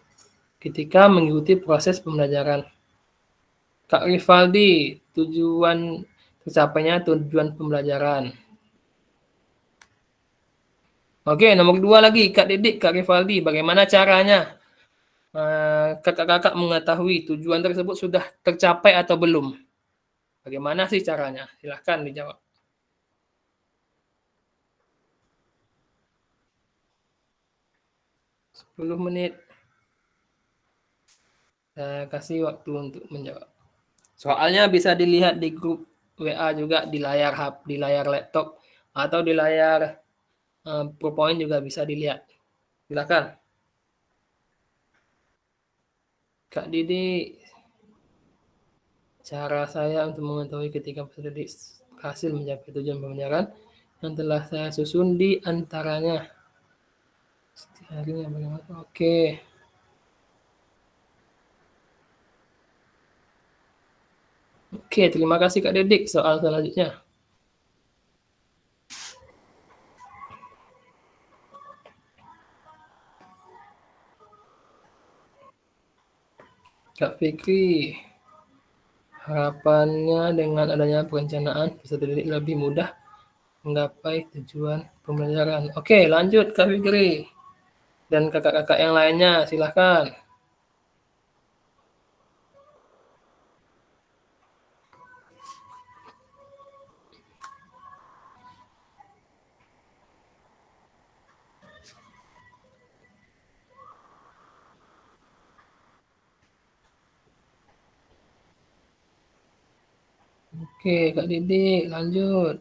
ketika mengikuti proses pembelajaran. Kak Rivaldi, tujuan tercapainya tujuan pembelajaran. Oke, nomor 2 lagi, Kak Didik, Kak Rivaldi, bagaimana caranya kakak-kakak mengetahui tujuan tersebut sudah tercapai atau belum? Bagaimana sih caranya? Silahkan dijawab. Sepuluh menit. Saya kasih waktu untuk menjawab. Soalnya bisa dilihat di grup WA juga, di layar laptop atau di layar PowerPoint juga bisa dilihat. Silakan. Kak Didi, cara saya untuk mengetahui ketika peserta didik berhasil mencapai tujuan pembelajaran yang telah saya susun di antaranya. Oke. Oke, terima kasih Kak Didik. Soal selanjutnya. Kak Fikri, harapannya dengan adanya perencanaan peserta didik lebih mudah menggapai tujuan pembelajaran. Oke, lanjut Kak Fikri. Dan kakak-kakak yang lainnya, silahkan. Oke, Kak Didik, lanjut.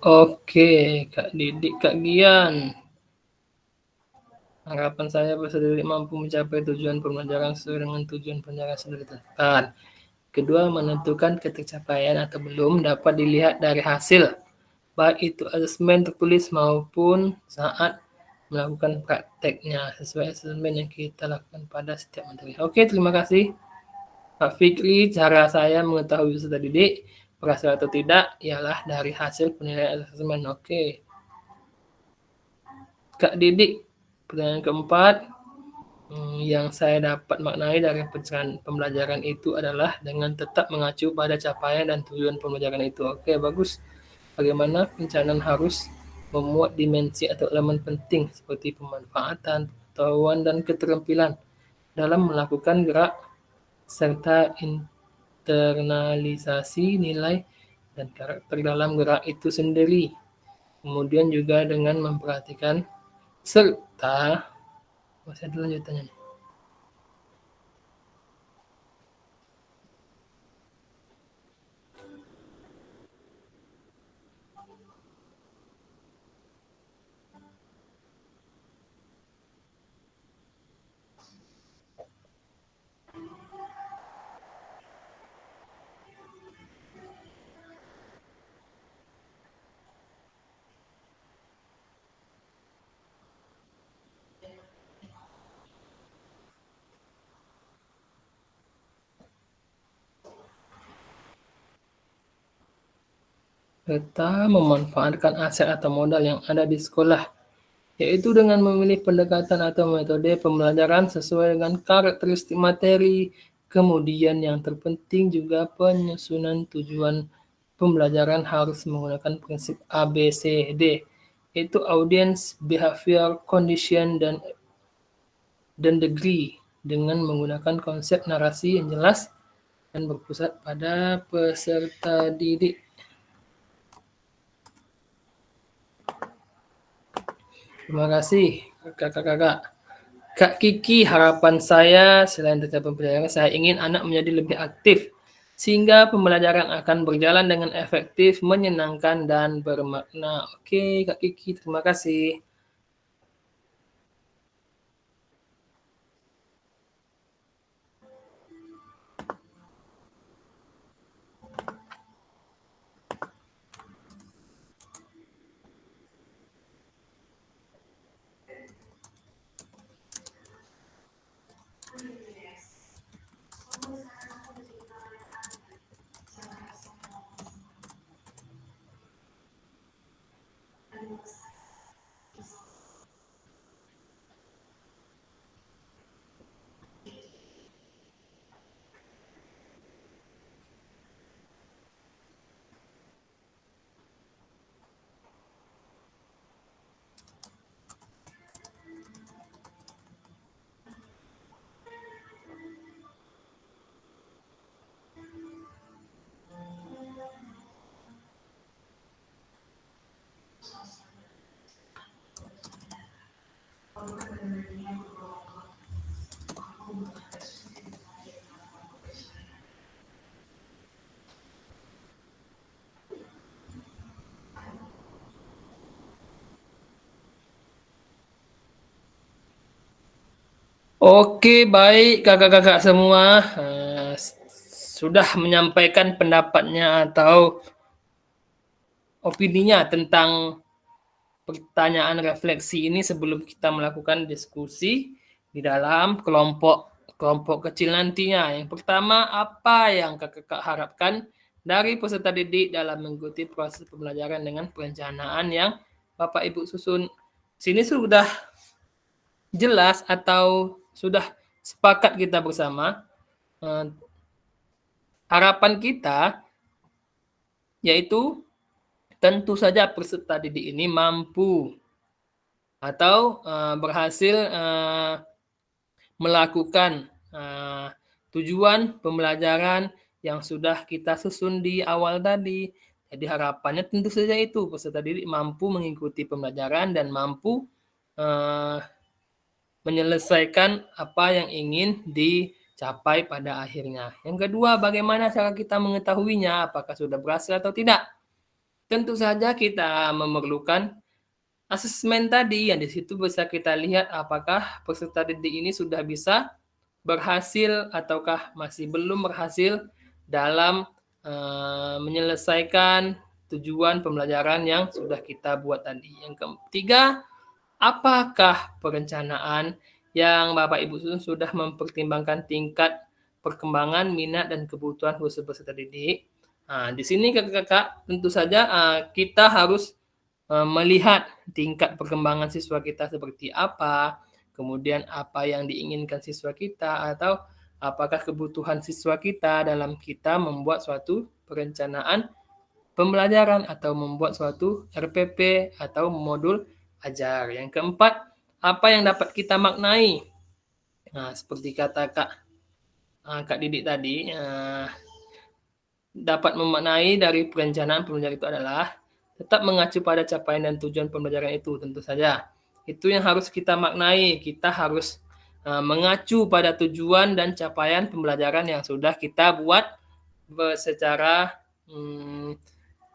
Oke, Kak Didik, Kak Gian. Harapan saya peserta didik mampu mencapai tujuan pembelajaran sesuai dengan tujuan pembelajaran sudah ditetapkan. Kedua, menentukan ketercapaian atau belum dapat dilihat dari hasil, baik itu asesmen tertulis maupun saat melakukan prakteknya sesuai asesmen yang kita lakukan pada setiap materi. Oke, terima kasih Pak Fikri. Cara saya mengetahui peserta didik berhasil atau tidak ialah dari hasil penilaian asesmen. Oke. Kak Didik, pertanyaan keempat, yang saya dapat maknai dari pencerahan pembelajaran itu adalah dengan tetap mengacu pada capaian dan tujuan pembelajaran itu. Oke, bagus. Bagaimana perencanaan harus memuat dimensi atau elemen penting seperti pemanfaatan, pengetahuan, dan keterampilan dalam melakukan gerak serta internalisasi nilai dan karakter dalam gerak itu sendiri. Kemudian juga dengan memperhatikan serta masih ada lanjutannya. Serta memanfaatkan aset atau modal yang ada di sekolah, yaitu dengan memilih pendekatan atau metode pembelajaran sesuai dengan karakteristik materi. Kemudian yang terpenting juga penyusunan tujuan pembelajaran harus menggunakan prinsip ABCD, yaitu audience, behavior, condition, dan degree, dengan menggunakan konsep narasi yang jelas dan berpusat pada peserta didik. Terima kasih kakak-kakak. Kak Kiki, harapan saya selain tetap pembelajaran, saya ingin anak menjadi lebih aktif sehingga pembelajaran akan berjalan dengan efektif, menyenangkan, dan bermakna. Oke, Kak Kiki, terima kasih. Oke, baik kakak-kakak semua, sudah menyampaikan pendapatnya atau opininya tentang pertanyaan refleksi ini sebelum kita melakukan diskusi di dalam kelompok kecil nantinya. Yang pertama, apa yang kakak harapkan dari peserta didik dalam mengikuti proses pembelajaran dengan perencanaan yang Bapak Ibu susun? Sini sudah jelas atau sudah sepakat kita bersama, harapan kita yaitu tentu saja peserta didik ini mampu atau berhasil melakukan tujuan pembelajaran yang sudah kita susun di awal tadi. Jadi harapannya tentu saja itu peserta didik mampu mengikuti pembelajaran dan mampu menyelesaikan apa yang ingin dicapai pada akhirnya. Yang kedua, bagaimana cara kita mengetahuinya apakah sudah berhasil atau tidak? Tentu saja kita memerlukan asesmen tadi, yang di situ bisa kita lihat apakah peserta didik ini sudah bisa berhasil ataukah masih belum berhasil dalam menyelesaikan tujuan pembelajaran yang sudah kita buat tadi. Yang ketiga, apakah perencanaan yang Bapak Ibu sudah mempertimbangkan tingkat perkembangan, minat, dan kebutuhan khusus peserta didik? Nah, di sini kakak-kakak tentu saja kita harus melihat tingkat perkembangan siswa kita seperti apa, kemudian apa yang diinginkan siswa kita, atau apakah kebutuhan siswa kita dalam kita membuat suatu perencanaan pembelajaran atau membuat suatu RPP atau modul ajar. Yang keempat, apa yang dapat kita maknai? Nah, seperti kata Kak Didik tadi, dapat memaknai dari perencanaan pembelajaran itu adalah tetap mengacu pada capaian dan tujuan pembelajaran itu, tentu saja. Itu yang harus kita maknai. Kita harus mengacu pada tujuan dan capaian pembelajaran yang sudah kita buat secara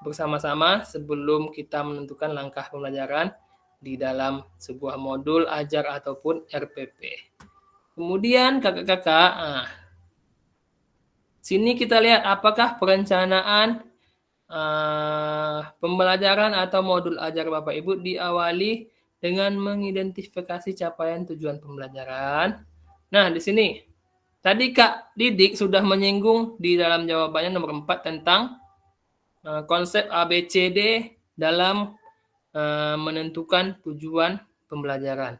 bersama-sama sebelum kita menentukan langkah pembelajaran di dalam sebuah modul ajar ataupun RPP. Kemudian kakak-kakak, sini kita lihat apakah perencanaan pembelajaran atau modul ajar Bapak Ibu diawali dengan mengidentifikasi capaian tujuan pembelajaran. Nah, di sini tadi Kak Didik sudah menyinggung di dalam jawabannya nomor 4 tentang konsep ABCD dalam menentukan tujuan pembelajaran.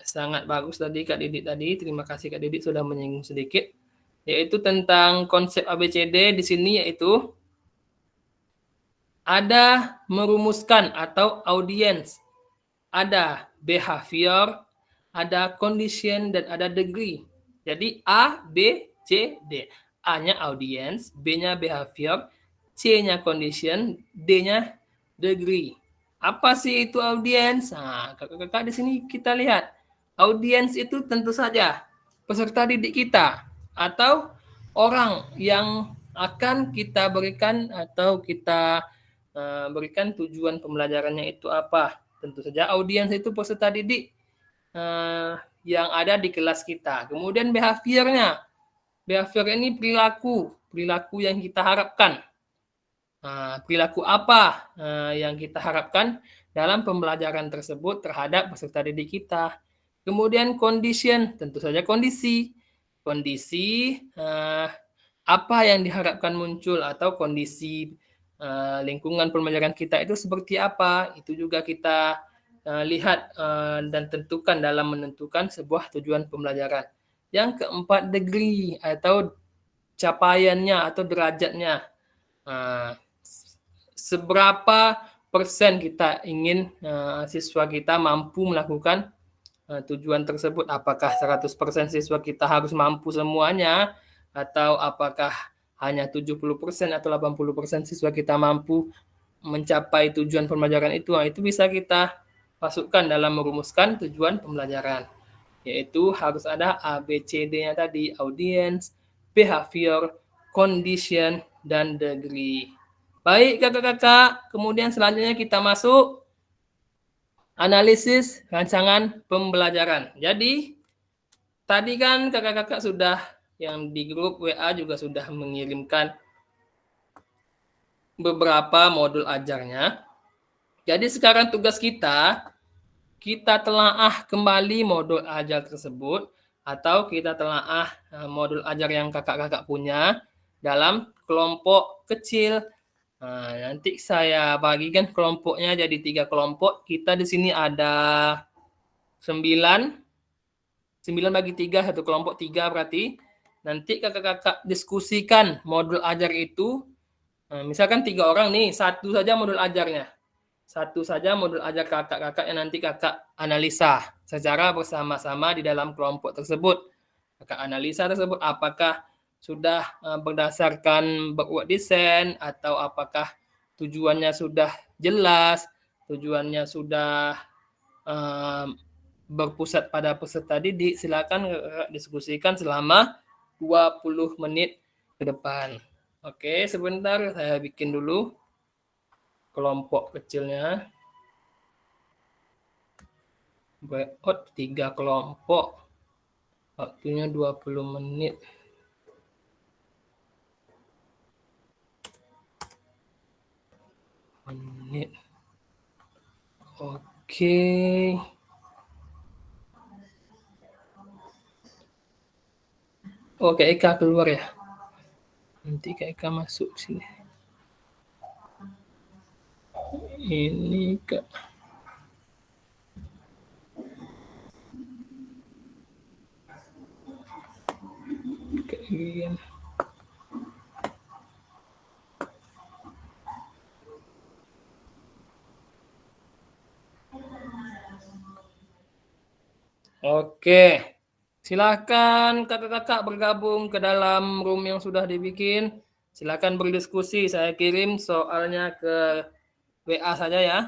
Sangat bagus tadi Kak Didik tadi. Terima kasih Kak Didik sudah menyinggung sedikit. Yaitu tentang konsep ABCD di sini, yaitu ada merumuskan atau audience, ada behavior, ada condition, dan ada degree. Jadi A, B, C, D. A-nya audience, B-nya behavior, C-nya condition, D-nya degree. Apa sih itu audience? Nah, kakak-kakak di sini kita lihat. Audience itu tentu saja peserta didik kita atau orang yang akan kita berikan atau kita berikan tujuan pembelajarannya itu apa. Tentu saja audiens itu peserta didik yang ada di kelas kita. Kemudian behaviornya. Behavior ini perilaku yang kita harapkan. Perilaku apa yang kita harapkan dalam pembelajaran tersebut terhadap peserta didik kita. Kemudian condition, tentu saja kondisi. Kondisi apa yang diharapkan muncul atau kondisi lingkungan pembelajaran kita itu seperti apa. Itu juga kita lihat dan tentukan dalam menentukan sebuah tujuan pembelajaran. Yang keempat, degree atau capaiannya atau derajatnya. Seberapa persen kita ingin siswa kita mampu melakukan tujuan tersebut. Apakah 100% siswa kita harus mampu semuanya, atau apakah hanya 70% atau 80% siswa kita mampu mencapai tujuan pembelajaran itu. Nah, itu bisa kita masukkan dalam merumuskan tujuan pembelajaran. Yaitu harus ada ABCD-nya tadi, audience, behavior, condition, dan degree. Baik kakak-kakak, kemudian selanjutnya kita masuk analisis rancangan pembelajaran. Jadi, tadi kan kakak-kakak sudah yang di grup WA juga sudah mengirimkan beberapa modul ajarnya. Jadi sekarang tugas kita telaah kembali modul ajar tersebut atau kita telaah modul ajar yang kakak-kakak punya dalam kelompok kecil. Nanti saya bagikan kelompoknya jadi 3 kelompok. Kita di sini ada 9 bagi 3, satu kelompok 3 berarti. Nanti kakak-kakak diskusikan modul ajar itu. Misalkan 3 orang nih, satu saja modul ajarnya. Satu saja modul ajar kakak-kakak yang nanti kakak analisa secara bersama-sama di dalam kelompok tersebut. Kakak analisa tersebut apakah sudah berdasarkan backward design atau apakah tujuannya sudah jelas, tujuannya sudah berpusat pada peserta didik. Silakan diskusikan selama 20 menit ke depan. Oke, sebentar saya bikin dulu kelompok kecilnya. Breakout 3 kelompok. Waktunya 20 menit. Oke. Oh, Kak Eka keluar ya. Nanti Kak Eka masuk sini. Ini Kak. Kalian. Oke. Silakan kakak-kakak bergabung ke dalam room yang sudah dibikin. Silakan berdiskusi. Saya kirim soalnya ke WA saja ya.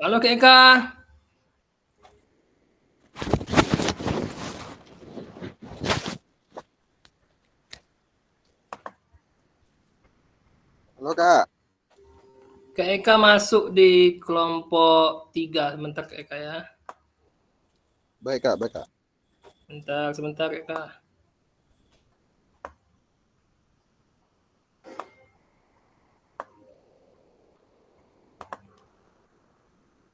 Halo Kak Eka. Halo Kak, Kak Eka masuk di kelompok 3. Sebentar Kak Eka ya. baik Kak, baik Kak. Sebentar Kak Eka.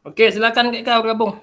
Oke, silakan Kak Eka bergabung.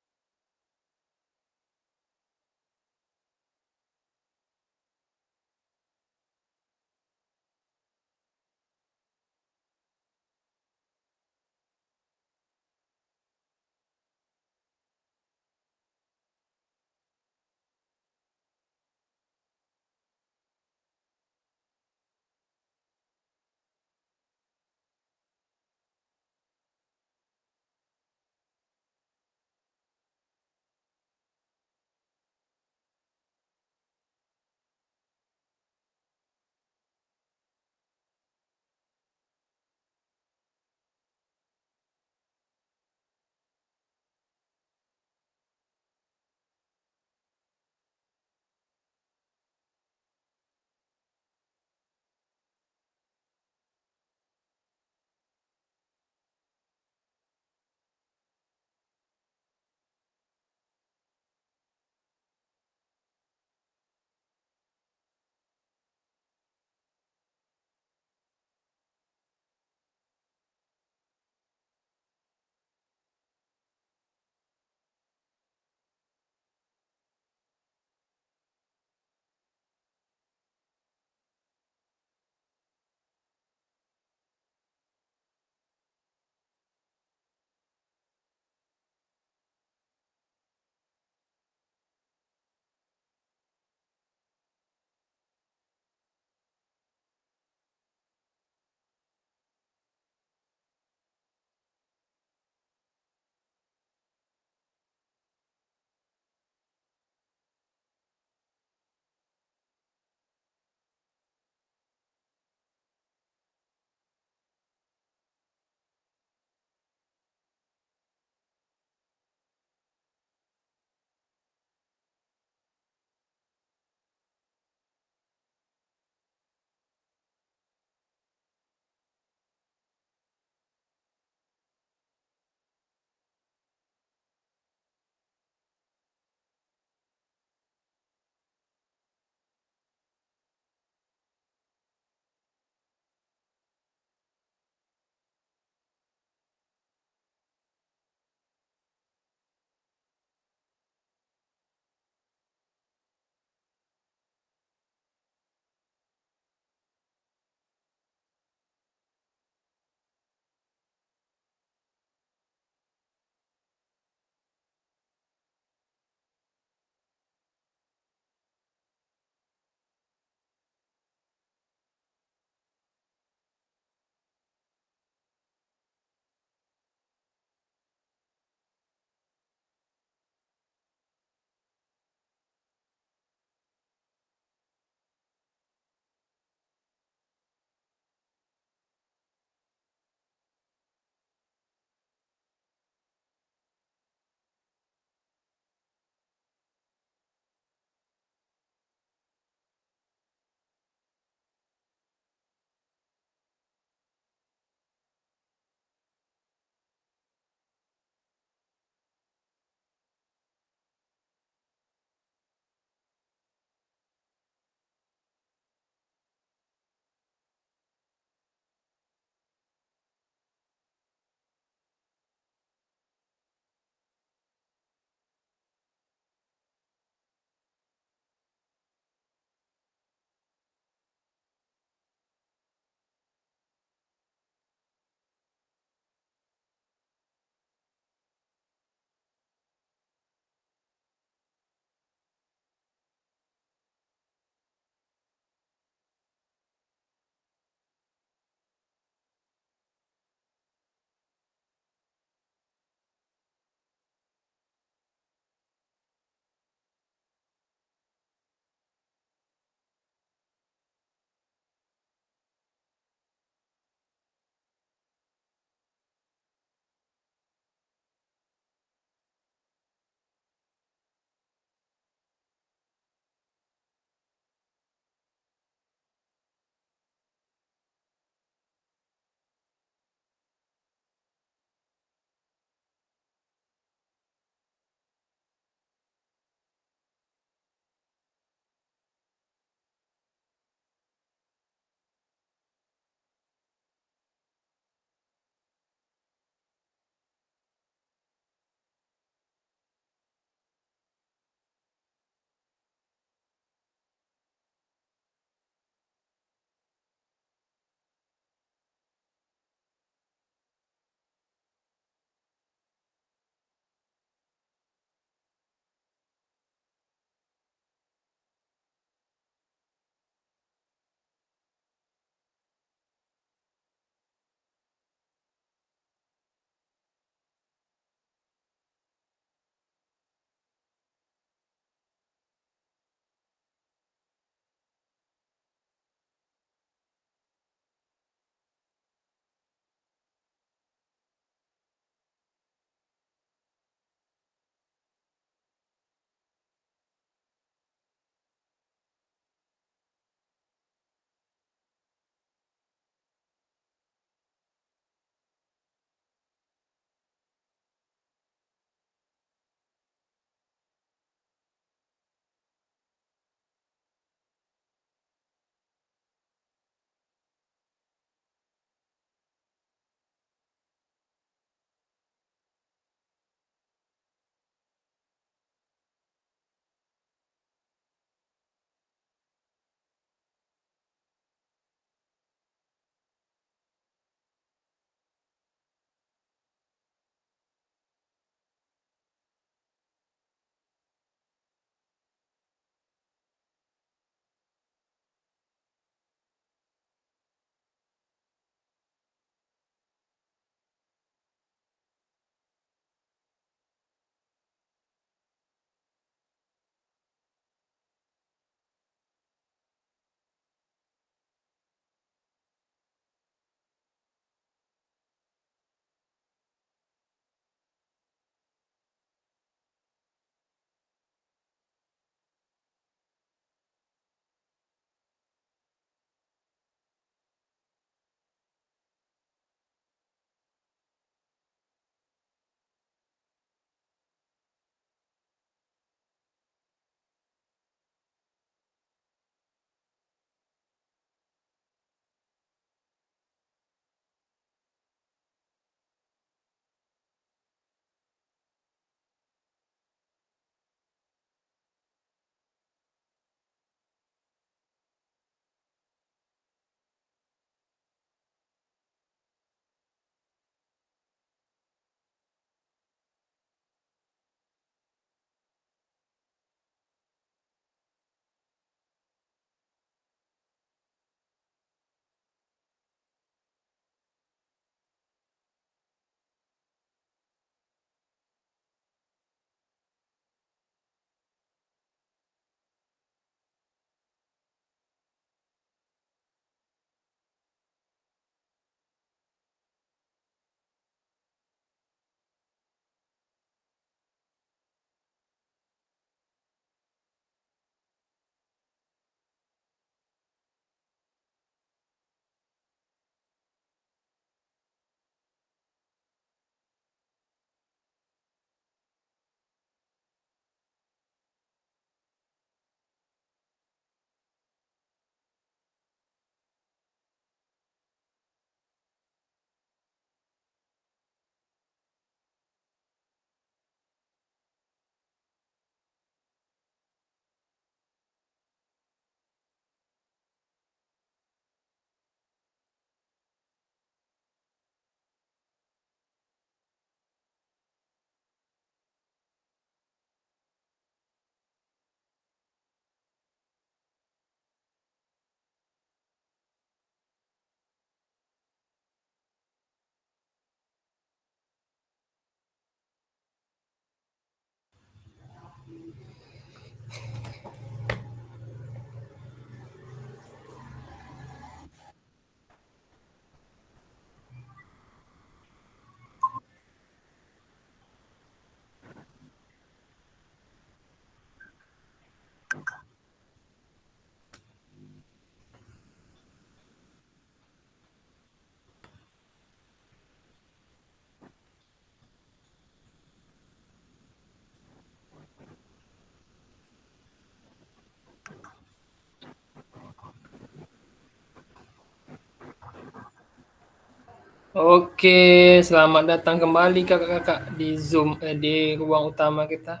Oke, selamat datang kembali kakak-kakak di Zoom di ruang utama kita.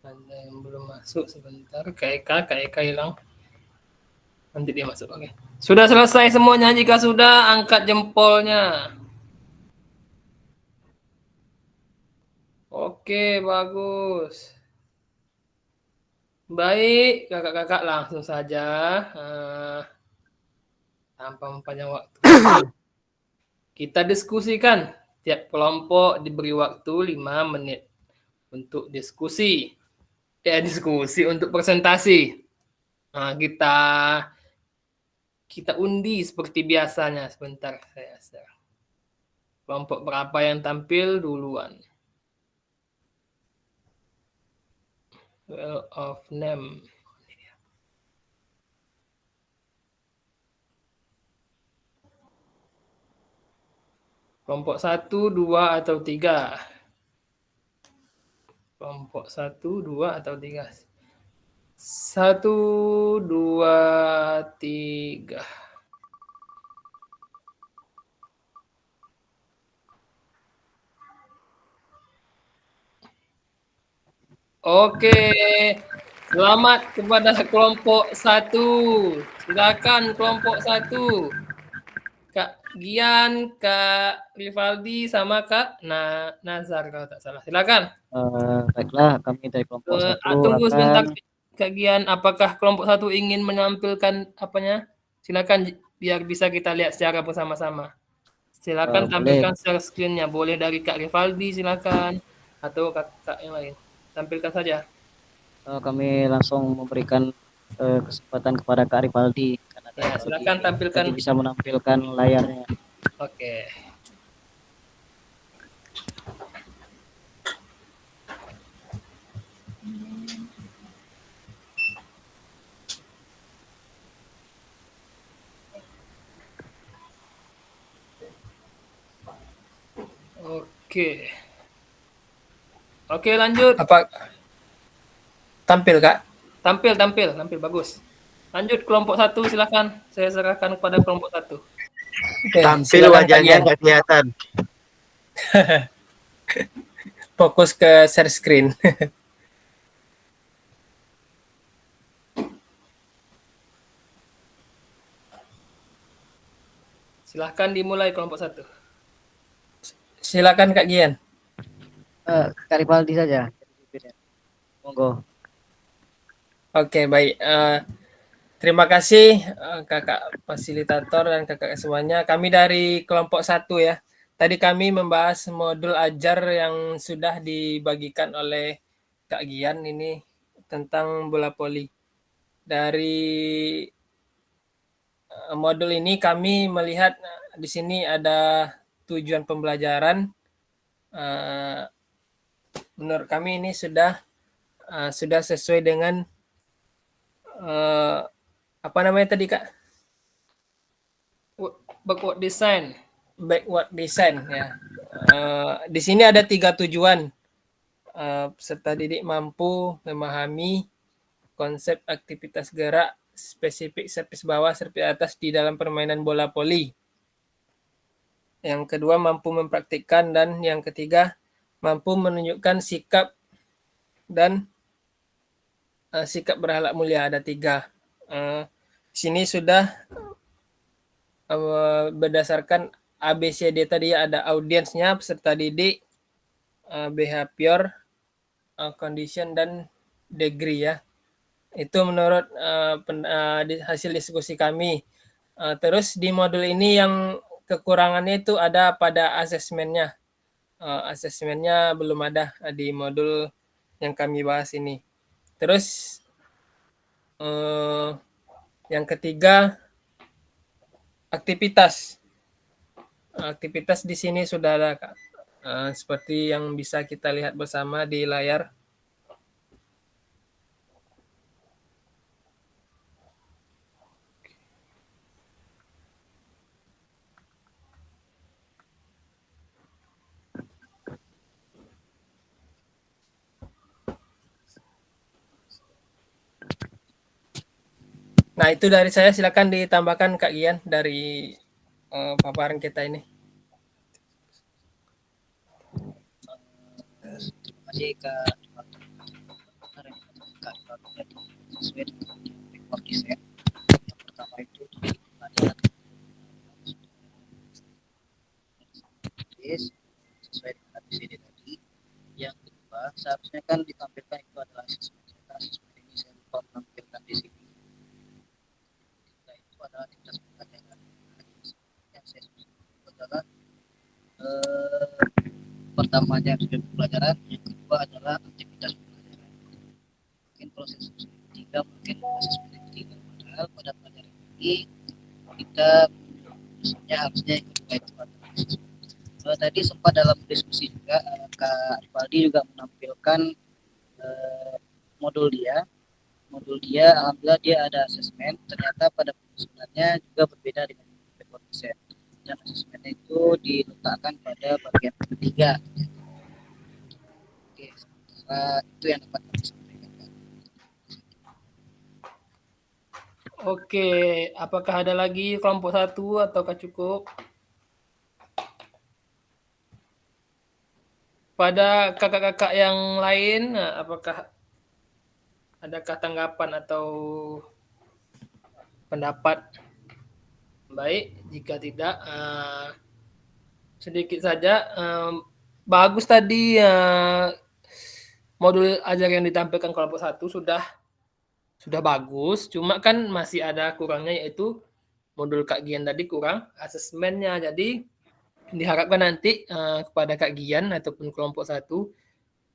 Ada yang belum masuk sebentar. Kak Eka hilang. Nanti dia masuk. Oke. Sudah selesai semuanya. Jika sudah, angkat jempolnya. Oke, bagus. Baik, kakak-kakak langsung saja. Tanpa mempanjang waktu. Kita diskusikan. Tiap kelompok diberi waktu 5 menit untuk diskusi. Diskusi untuk presentasi. Nah, kita undi seperti biasanya. Sebentar, saya share. Kelompok berapa yang tampil duluan? Well of name. Kelompok 1, 2, atau 3? Kelompok 1, 2, atau 3? 1, 2, 3. Oke, selamat kepada kelompok 1. Silakan kelompok 1. Kak Gian, Kak Rivaldi, sama Kak Nazar kalau tak salah. Silakan. Baiklah, kami dari kelompok satu Tunggu sebentar, akan Kak Gian. Apakah kelompok 1 ingin menampilkan apanya? Silakan biar bisa kita lihat secara bersama-sama. Silakan boleh. tampilkan share screen-nya. Boleh dari Kak Rivaldi, silakan. Atau kakak yang lain. Tampilkan saja. Kami langsung memberikan kesempatan kepada Kak Rivaldi karena Kak Ya, Rivaldi silakan tampilkan. tadi bisa menampilkan layarnya. Oke. Oke. Oke, lanjut. Apa tampil, Kak? Tampil bagus. Lanjut kelompok 1, silakan. Saya serahkan kepada kelompok 1. Oke, Tampil silakan, Kak wajahnya Gian. nggak kelihatan. Fokus ke share screen. Silahkan dimulai kelompok 1. Silakan, Kak Gian. Kak Rivaldi saja. Monggo. Oke, baik. Terima kasih kakak fasilitator dan kakak semuanya. Kami dari kelompok 1 ya. Tadi kami membahas modul ajar yang sudah dibagikan oleh Kak Gian ini tentang bola voli. Dari modul ini kami melihat di sini ada tujuan pembelajaran. Menurut kami ini sudah sesuai dengan apa namanya tadi, Kak? Backward design. Backward design ya. Di sini ada 3 tujuan. Peserta didik mampu memahami konsep aktivitas gerak spesifik servis bawah, servis atas di dalam permainan bola voli. Yang kedua mampu mempraktikkan, dan yang ketiga mampu menunjukkan sikap dan sikap berakhlak mulia. Ada 3. Sini sudah berdasarkan ABCD tadi ada audiensnya, peserta didik, behavior, condition, dan degree ya. Itu menurut hasil diskusi kami. Terus di modul ini yang kekurangannya itu ada pada asesmennya. Asesmennya belum ada di modul yang kami bahas ini. Terus yang ketiga aktivitas. Aktivitas di sini sudah ada, Kak. Seperti yang bisa kita lihat bersama di layar. Itu dari saya, silakan ditambahkan Kak Gian dari paparan kita ini. Terima kasih Kak. Sesuai dengan report desain. Yang pertama itu pelajaran sesuai dengan ABCD tadi. Yang kedua, seharusnya kan ditampilkan itu adalah asesmen. Asesmen ini saya lupa menampilkan di sini. Ketiga itu adalah aktivitas pembelajaran. Yang saya susun itu adalah pertamanya aktivitas pembelajaran, yang kedua adalah aktivitas pembelajaran. Mungkin proses ketiga mungkin asesmen yang ketiga. Padahal pada pelajaran ini kita harusnya yang kedua itu adalah asesmen. Tadi sempat dalam diskusi juga Kak Rivaldi juga menampilkan modul dia alhamdulillah dia ada asesmen. Ternyata pada penyusunannya juga berbeda dengan report desain, dan asesmennya itu diletakkan pada bagian ketiga. Oke, itu yang dapat kami sampaikan. Oke, apakah ada lagi kelompok 1 ataukah cukup? Pada kakak-kakak yang lain, apakah adakah tanggapan atau pendapat? Baik, jika tidak, sedikit saja. Bagus tadi modul ajar yang ditampilkan kelompok 1 sudah bagus, cuma kan masih ada kurangnya, yaitu modul Kak Gian tadi kurang asesmennya. Jadi diharapkan nanti kepada Kak Gian ataupun kelompok 1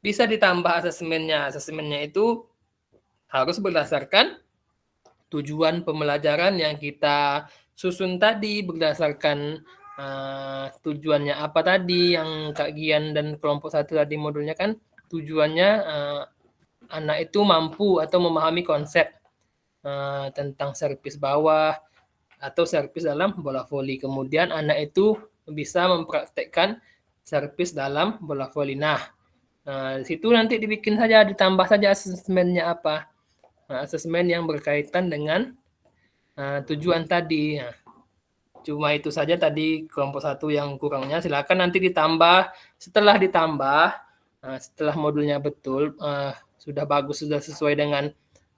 bisa ditambah asesmennya. Asesmennya itu harus berdasarkan tujuan pembelajaran yang kita susun tadi, berdasarkan tujuannya apa tadi yang Kak Gian dan kelompok 1 tadi modulnya kan tujuannya anak itu mampu atau memahami konsep tentang servis bawah atau servis dalam bola voli. Kemudian anak itu bisa mempraktekkan servis dalam bola voli. Nah, di situ nanti dibikin saja, ditambah saja asesmennya apa. Asesmen yang berkaitan dengan tujuan tadi. Nah, cuma itu saja tadi kelompok 1 yang kurangnya. Silakan nanti ditambah. Setelah ditambah, setelah modulnya betul, sudah bagus, sudah sesuai dengan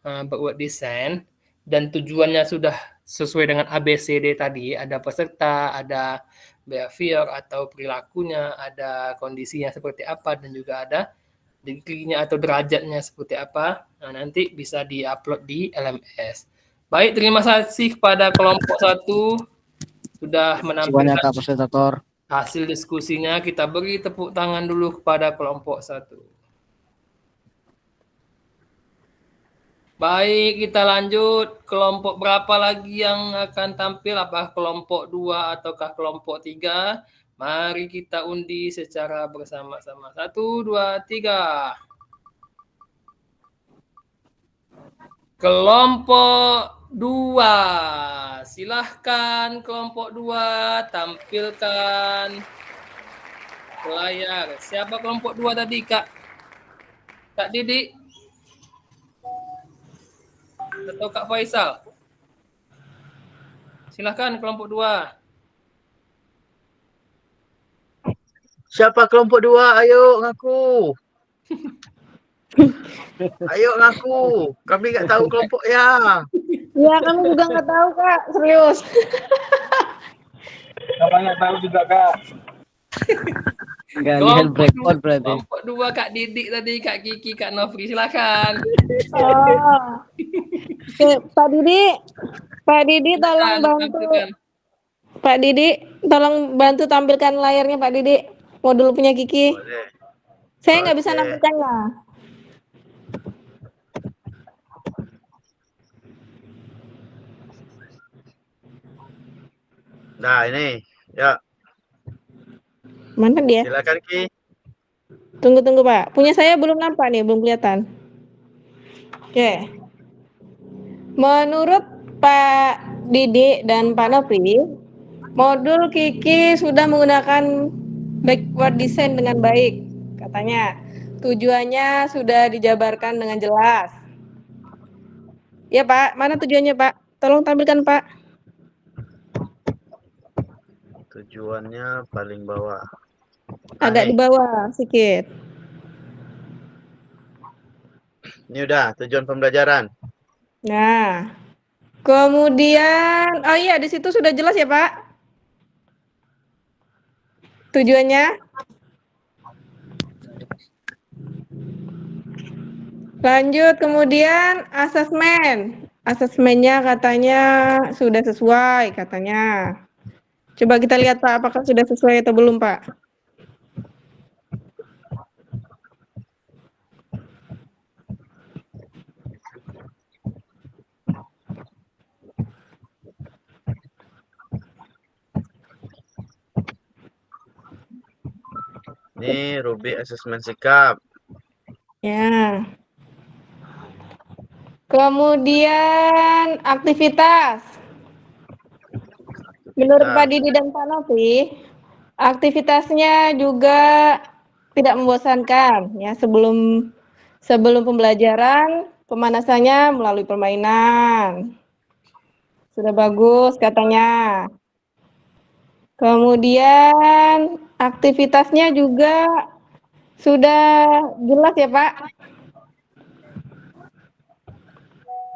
backward design, dan tujuannya sudah sesuai dengan ABCD tadi, ada peserta, ada behavior atau perilakunya, ada kondisinya seperti apa, dan juga ada degree-nya atau derajatnya seperti apa. Nah, nanti bisa di-upload di LMS. Baik, terima kasih kepada kelompok 1 sudah menampilkan hasil diskusinya. Kita beri tepuk tangan dulu kepada kelompok 1. Baik, kita lanjut. Kelompok berapa lagi yang akan tampil? Apakah kelompok 2 ataukah kelompok 3? Mari kita undi secara bersama-sama. 1, 2, 3. Kelompok 2. Silahkan kelompok 2 tampilkan layar. Siapa kelompok 2 tadi, Kak? Kak Didi? Atau Kak Faisal? Silahkan kelompok 2. Siapa kelompok 2? Ayo ngaku. Ayo ngaku. Kami nggak tahu kelompok ya. Ya, kami juga nggak tahu, Kak. Serius. Kakak nggak tahu juga, Kak. Nggak lihat breakpoint berarti. Kelompok 2 Kak Didik tadi, Kak Kiki, Kak Nofri, silakan. Oh. Oke, Pak Didi tolong bantu. Pak Didi, tolong bantu tampilkan layarnya Pak Didi. Modul punya Kiki. Boleh. Saya nggak bisa nampilkannya. Nah ini, ya. Mana dia? Silakan Ki. Tunggu Pak. Punya saya belum nampak nih, belum kelihatan. Oke. Menurut Pak Didi dan Pak Nofri, modul Kiki sudah menggunakan backward design dengan baik. Katanya tujuannya sudah dijabarkan dengan jelas. Ya Pak, mana tujuannya Pak? Tolong tampilkan, Pak. Tujuannya paling bawah. Agak di bawah sedikit. Ini udah tujuan pembelajaran. Nah, kemudian, oh iya, di situ sudah jelas ya, Pak? Tujuannya? Lanjut, kemudian asesmen. Asesmennya katanya sudah sesuai, katanya. Coba kita lihat, Pak, apakah sudah sesuai atau belum, Pak? Ini Ruby asesmen sikap. Ya. Kemudian aktivitas. Menurut Pak Didi dan Pak Novi, aktivitasnya juga tidak membosankan ya sebelum pembelajaran, pemanasannya melalui permainan. Sudah bagus katanya. Kemudian aktivitasnya juga sudah jelas ya, Pak?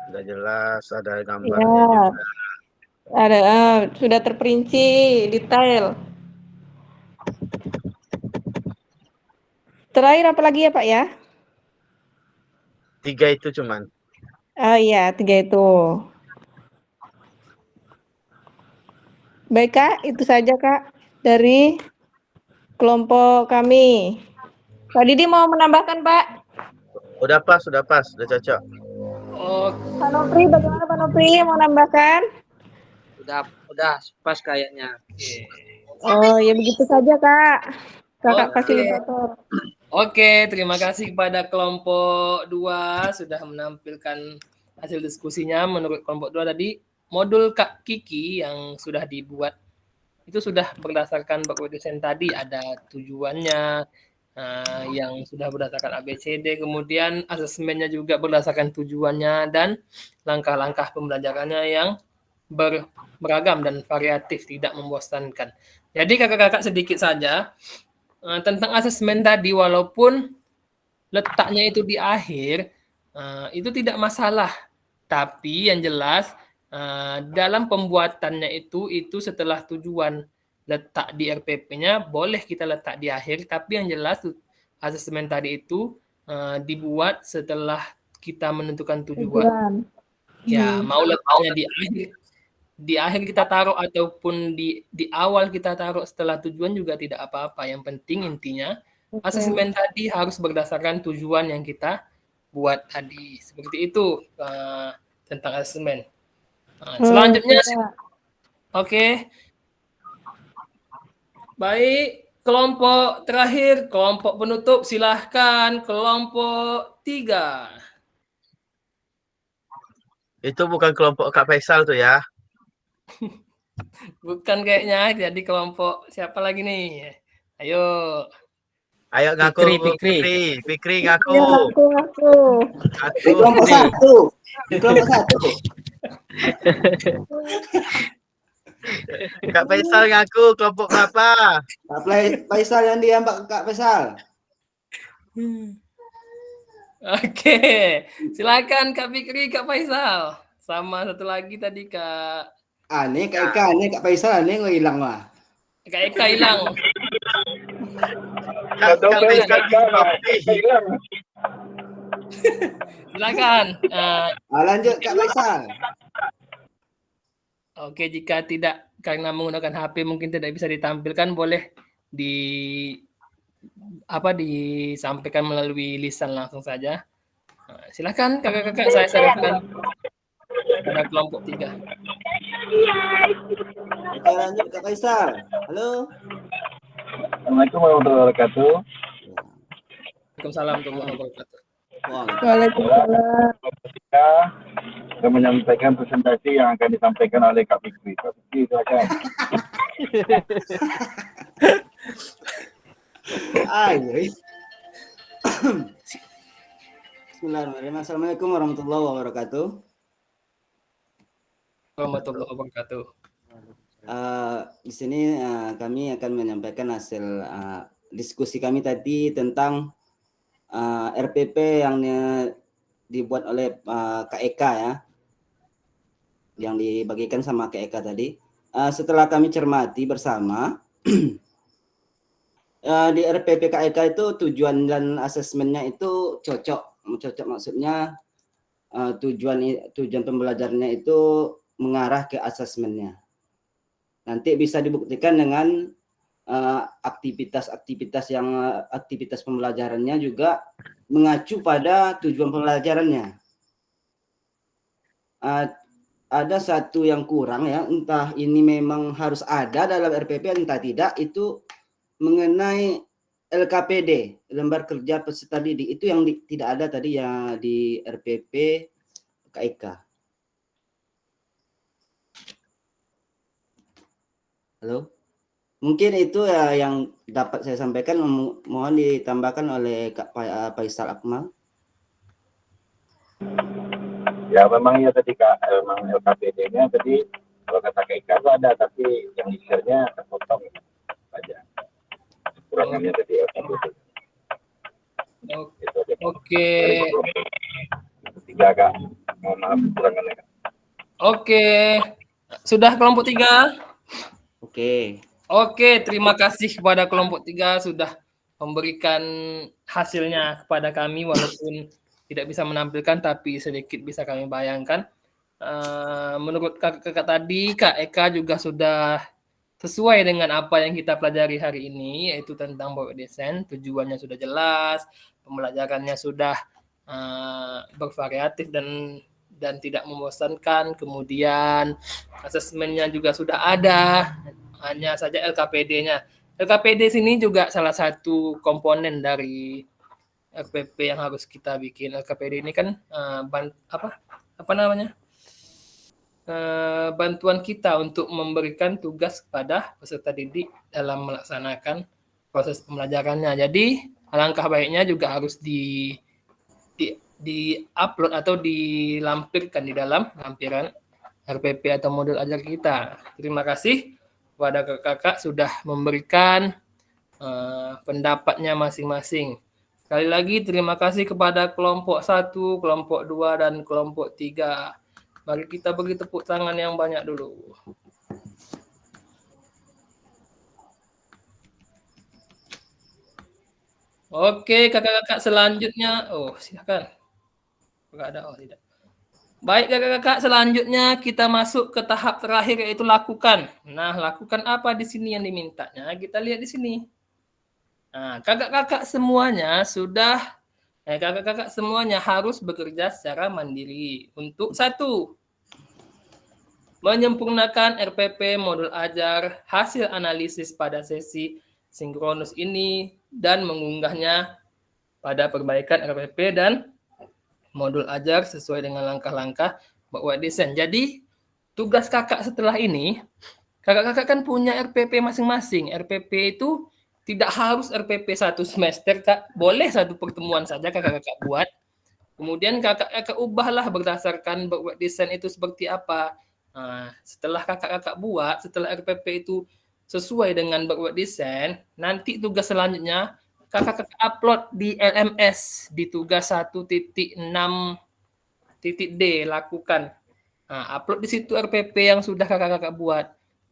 Sudah jelas, ada gambarnya Ya, juga. ada sudah terperinci detail. Terakhir apa lagi ya, Pak ya? 3 itu cuman. Oh iya, 3 itu. Baik, Kak, itu saja, Kak, dari kelompok kami. Pak Didi mau menambahkan, Pak? Udah pas, udah cocok. Oh, Pak Nopri, bagaimana Pak Nopri? Mau menambahkan? Udah pas kayaknya. Oh, ya begitu saja, Kak. Kakak Oke. fasilitator. Oke, terima kasih kepada kelompok 2 sudah menampilkan hasil diskusinya. Menurut kelompok 2 tadi, modul Kak Kiki yang sudah dibuat itu sudah berdasarkan bak desain tadi, ada tujuannya yang sudah berdasarkan ABCD, kemudian asesmennya juga berdasarkan tujuannya dan langkah-langkah pembelajarannya yang beragam dan variatif, tidak membosankan. Jadi kakak-kakak sedikit saja tentang asesmen tadi, walaupun letaknya itu di akhir, itu tidak masalah. Tapi yang jelas dalam pembuatannya itu setelah tujuan letak di RPP-nya boleh kita letak di akhir, tapi yang jelas asesmen tadi itu dibuat setelah kita menentukan tujuan. Ya, mau letaknya di akhir kita taruh ataupun di awal kita taruh setelah tujuan juga tidak apa-apa. Yang penting intinya asesmen tadi harus berdasarkan tujuan yang kita buat tadi. Seperti itu tentang asesmen. Selanjutnya, oke. Baik, kelompok terakhir, kelompok penutup, silahkan kelompok 3. Itu bukan kelompok Kak Faisal tuh ya. Bukan kayaknya, jadi kelompok siapa lagi nih? Ayo. Ayo ngaku, Fikri ngaku. Ngaku. Aku kelompok satu. Kelompok satu. Kak Faisal ngaku kelompok berapa? Kak Faisal yang dia Mbak Kak Faisal. Oke, silakan Kak Fikri, Kak Faisal. Sama satu lagi tadi Kak. Aneh Kak Eka, aneh Kak Faisal, aneh nggak hilang mah. Kak Eka hilang. Kak Faisal hilang. Silakan. Lanjut Kak Faisal. Oke, jika tidak karena menggunakan HP mungkin tidak bisa ditampilkan, boleh disampaikan melalui lisan langsung saja. Silakan kakak-kakak, saya serahkan pada kelompok 3. Oke, lanjut Kak Faisal. Halo. Assalamualaikum warahmatullahi wabarakatuh. Waalaikumsalam warahmatullahi wabarakatuh. Waalaikumsalam. Saya menyampaikan presentasi yang akan disampaikan oleh Kak Fikri. Kak Fikri, silakan. Bismillahirrahmanirrahim. Assalamualaikum warahmatullahi wabarakatuh. warahmatullahi wabarakatuh. Di sini kami akan menyampaikan hasil diskusi kami tadi tentang RPP yang dibuat oleh Kak Eka ya, yang dibagikan sama Kak Eka tadi. Setelah kami cermati bersama, di RPP Kak Eka itu tujuan dan asesmennya itu cocok maksudnya tujuan pembelajarannya itu mengarah ke asesmennya. Nanti bisa dibuktikan dengan aktivitas pembelajarannya juga mengacu pada tujuan pembelajarannya. Ada satu yang kurang ya, entah ini memang harus ada dalam RPP entah tidak, itu mengenai LKPD, lembar kerja peserta didik, itu yang tidak ada tadi ya di RPP KIK. Halo, mungkin itu ya yang dapat saya sampaikan. Mohon ditambahkan oleh Kak Faisal Akmal. Ya memang ya tadi Kak, memang LKPD-nya tadi kalau kata KIK itu ada, tapi yang share-nya terpotong aja. Kurangannya tadi LKPD. Oke. Tiga Kak, mohon maaf kurangannya Kak. Oke. Sudah kelompok 3? Oke, terima kasih kepada kelompok 3 sudah memberikan hasilnya kepada kami, walaupun tidak bisa menampilkan tapi sedikit bisa kami bayangkan. Menurut kakak tadi, Kak Eka juga sudah sesuai dengan apa yang kita pelajari hari ini, yaitu tentang Bapak Desain. Tujuannya sudah jelas, pembelajarannya sudah bervariatif dan tidak membosankan. Kemudian asesmennya juga sudah ada, hanya saja LKPD-nya. LKPD sini juga salah satu komponen dari RPP yang harus kita bikin. LKPD ini kan bantuan kita untuk memberikan tugas kepada peserta didik dalam melaksanakan proses pembelajarannya. Jadi alangkah baiknya juga harus di-upload atau dilampirkan di dalam lampiran RPP atau modul ajar kita. Terima kasih kepada kakak-kakak sudah memberikan pendapatnya masing-masing. Sekali lagi terima kasih kepada kelompok 1, kelompok 2, dan kelompok 3. Mari kita beri tepuk tangan yang banyak dulu. Oke, kakak-kakak selanjutnya. Oh, silakan. Enggak ada, oh tidak. Baik kakak-kakak, selanjutnya kita masuk ke tahap terakhir, yaitu lakukan. Nah, lakukan apa di sini yang dimintanya? Kita lihat di sini. Nah, kakak-kakak semuanya harus bekerja secara mandiri untuk 1. Menyempurnakan RPP modul ajar hasil analisis pada sesi sinkronus ini dan mengunggahnya pada perbaikan RPP dan modul ajar sesuai dengan langkah-langkah Bapak Desain. Jadi, tugas kakak setelah ini, kakak-kakak kan punya RPP masing-masing. RPP itu tidak harus RPP 1 semester, Kak. Boleh 1 pertemuan saja kakak-kakak buat. Kemudian kakak-kakak ubahlah berdasarkan Bapak Desain itu seperti apa. Nah, setelah kakak-kakak buat, setelah RPP itu sesuai dengan Bapak Desain, nanti tugas selanjutnya kakak upload di LMS di tugas 1.6.d lakukan. Nah, upload di situ RPP yang sudah kakak-kakak buat.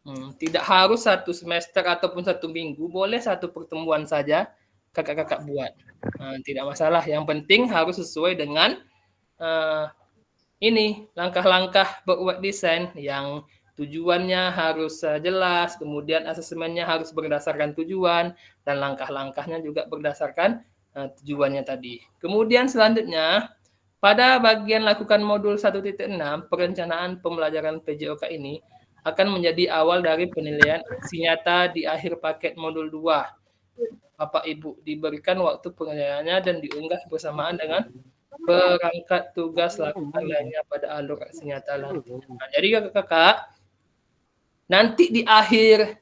Tidak harus 1 semester ataupun 1 minggu, boleh 1 pertemuan saja kakak-kakak buat. Tidak masalah, yang penting harus sesuai dengan ini langkah-langkah Bapak Desain yang tujuannya harus jelas, kemudian asesmennya harus berdasarkan tujuan, dan langkah-langkahnya juga berdasarkan tujuannya tadi. Kemudian selanjutnya, pada bagian lakukan modul 1.6, perencanaan pembelajaran PJOK ini akan menjadi awal dari penilaian aksi nyata di akhir paket modul 2. Bapak Ibu diberikan waktu pengerjaannya dan diunggah bersamaan dengan perangkat tugas lakukan lainnya pada alur aksi nyata nantinya. Nah, jadi kakak-kakak, nanti di akhir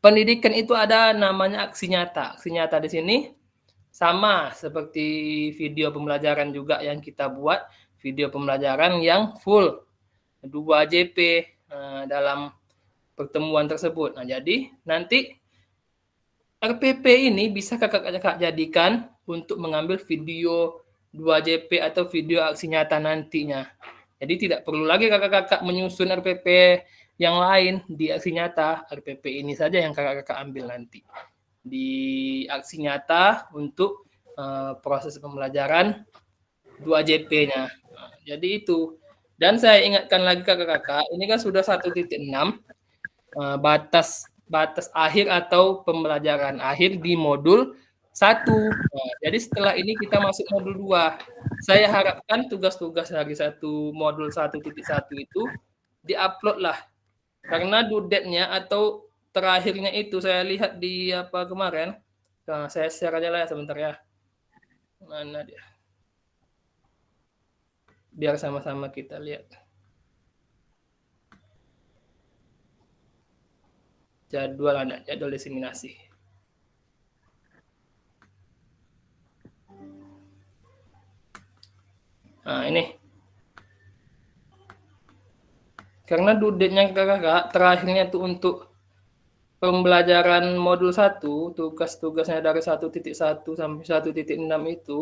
pendidikan itu ada namanya aksi nyata. Aksi nyata di sini sama seperti video pembelajaran juga yang kita buat, video pembelajaran yang full. 2 JP dalam pertemuan tersebut. Nah, jadi nanti RPP ini bisa kakak-kakak jadikan untuk mengambil video 2 JP atau video aksi nyata nantinya. Jadi tidak perlu lagi kakak-kakak menyusun RPP yang lain di aksi nyata. RPP ini saja yang kakak-kakak ambil nanti di aksi nyata untuk proses pembelajaran 2 JP-nya. Nah, jadi itu. Dan saya ingatkan lagi kakak-kakak, ini kan sudah 1.6 batas akhir atau pembelajaran akhir di modul 1. Nah, jadi setelah ini kita masuk modul 2. Saya harapkan tugas-tugas dari modul 1.1 itu diupload lah. Karena due date-nya atau terakhirnya itu saya lihat di kemarin. Nah, saya share aja lah ya sebentar ya. Mana dia? Biar sama-sama kita lihat. Jadwal diseminasi. Nah, ini. Karena due date-nya kakak terakhirnya itu untuk pembelajaran modul 1, tugas-tugasnya dari 1.1 sampai 1.6 itu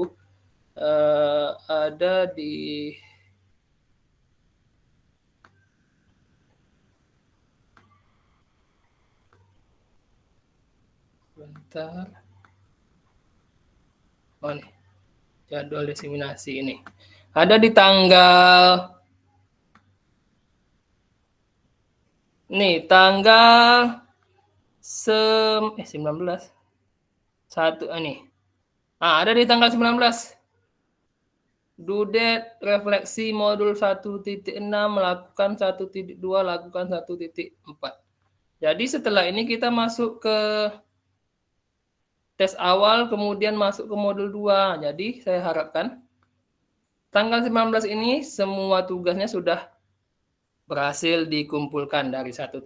ada di bentar. Oh nih, jadwal diseminasi ini. Ada di tanggal 19. Ada di tanggal 19. Due date refleksi modul 1.6 melakukan 1.2 lakukan 1.4. Jadi setelah ini kita masuk ke tes awal kemudian masuk ke modul 2. Jadi saya harapkan tanggal 19 ini semua tugasnya sudah berhasil dikumpulkan dari 1.1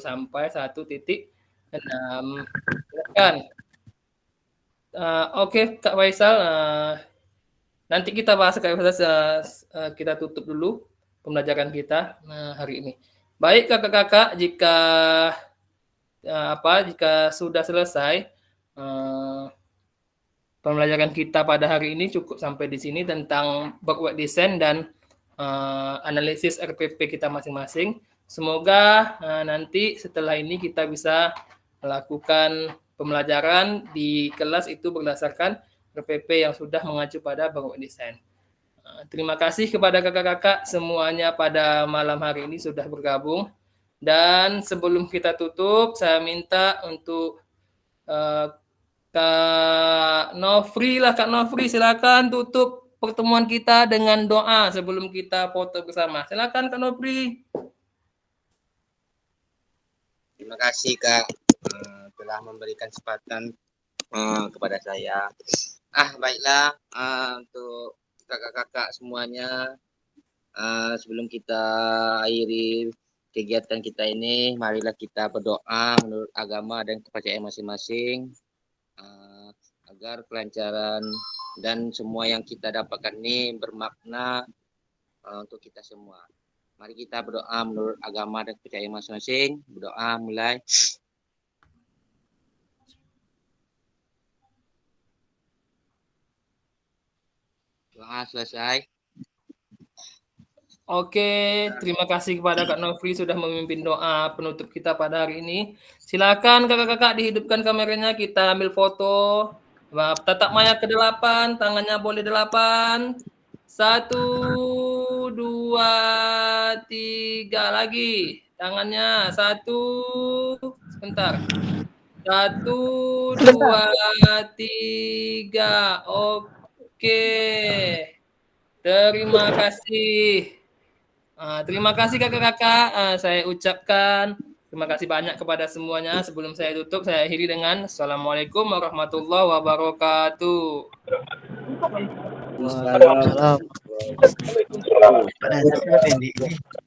sampai 1.6. Kan? Oke, Kak Faisal. Nanti kita bahas Kak Faisal. Kita tutup dulu pembelajaran kita hari ini. Baik kakak-kakak, jika sudah selesai pembelajaran kita pada hari ini cukup sampai di sini tentang backward design dan analisis RPP kita masing-masing. Semoga nanti setelah ini kita bisa melakukan pembelajaran di kelas itu berdasarkan RPP yang sudah mengacu pada backward design. Terima kasih kepada kakak-kakak semuanya pada malam hari ini sudah bergabung. Dan sebelum kita tutup, saya minta untuk Kak Nofri silakan tutup pertemuan kita dengan doa sebelum kita foto bersama. Silakan Kak Nofri. Terima kasih Kak telah memberikan kesempatan kepada saya. Baiklah untuk kakak-kakak semuanya, sebelum kita akhiri kegiatan kita ini, marilah kita berdoa menurut agama dan kepercayaan masing-masing agar kelancaran dan semua yang kita dapatkan ini bermakna untuk kita semua. Mari kita berdoa menurut agama dan kepercayaan masing-masing. Berdoa mulai. Doa selesai. Oke, terima kasih kepada Kak Nofri sudah memimpin doa penutup kita pada hari ini. Silakan kakak-kakak dihidupkan kameranya, kita ambil foto. Tatap maya ke-8, tangannya boleh 8. 1, 2, 3 lagi. Tangannya 1. Sebentar. 1, 2, 3. Oke. Terima kasih. Terima kasih kakak-kakak. Saya ucapkan terima kasih banyak kepada semuanya. Sebelum saya tutup, saya akhiri dengan Assalamualaikum warahmatullahi wabarakatuh. Waalaikumsalam. Waalaikumsalam.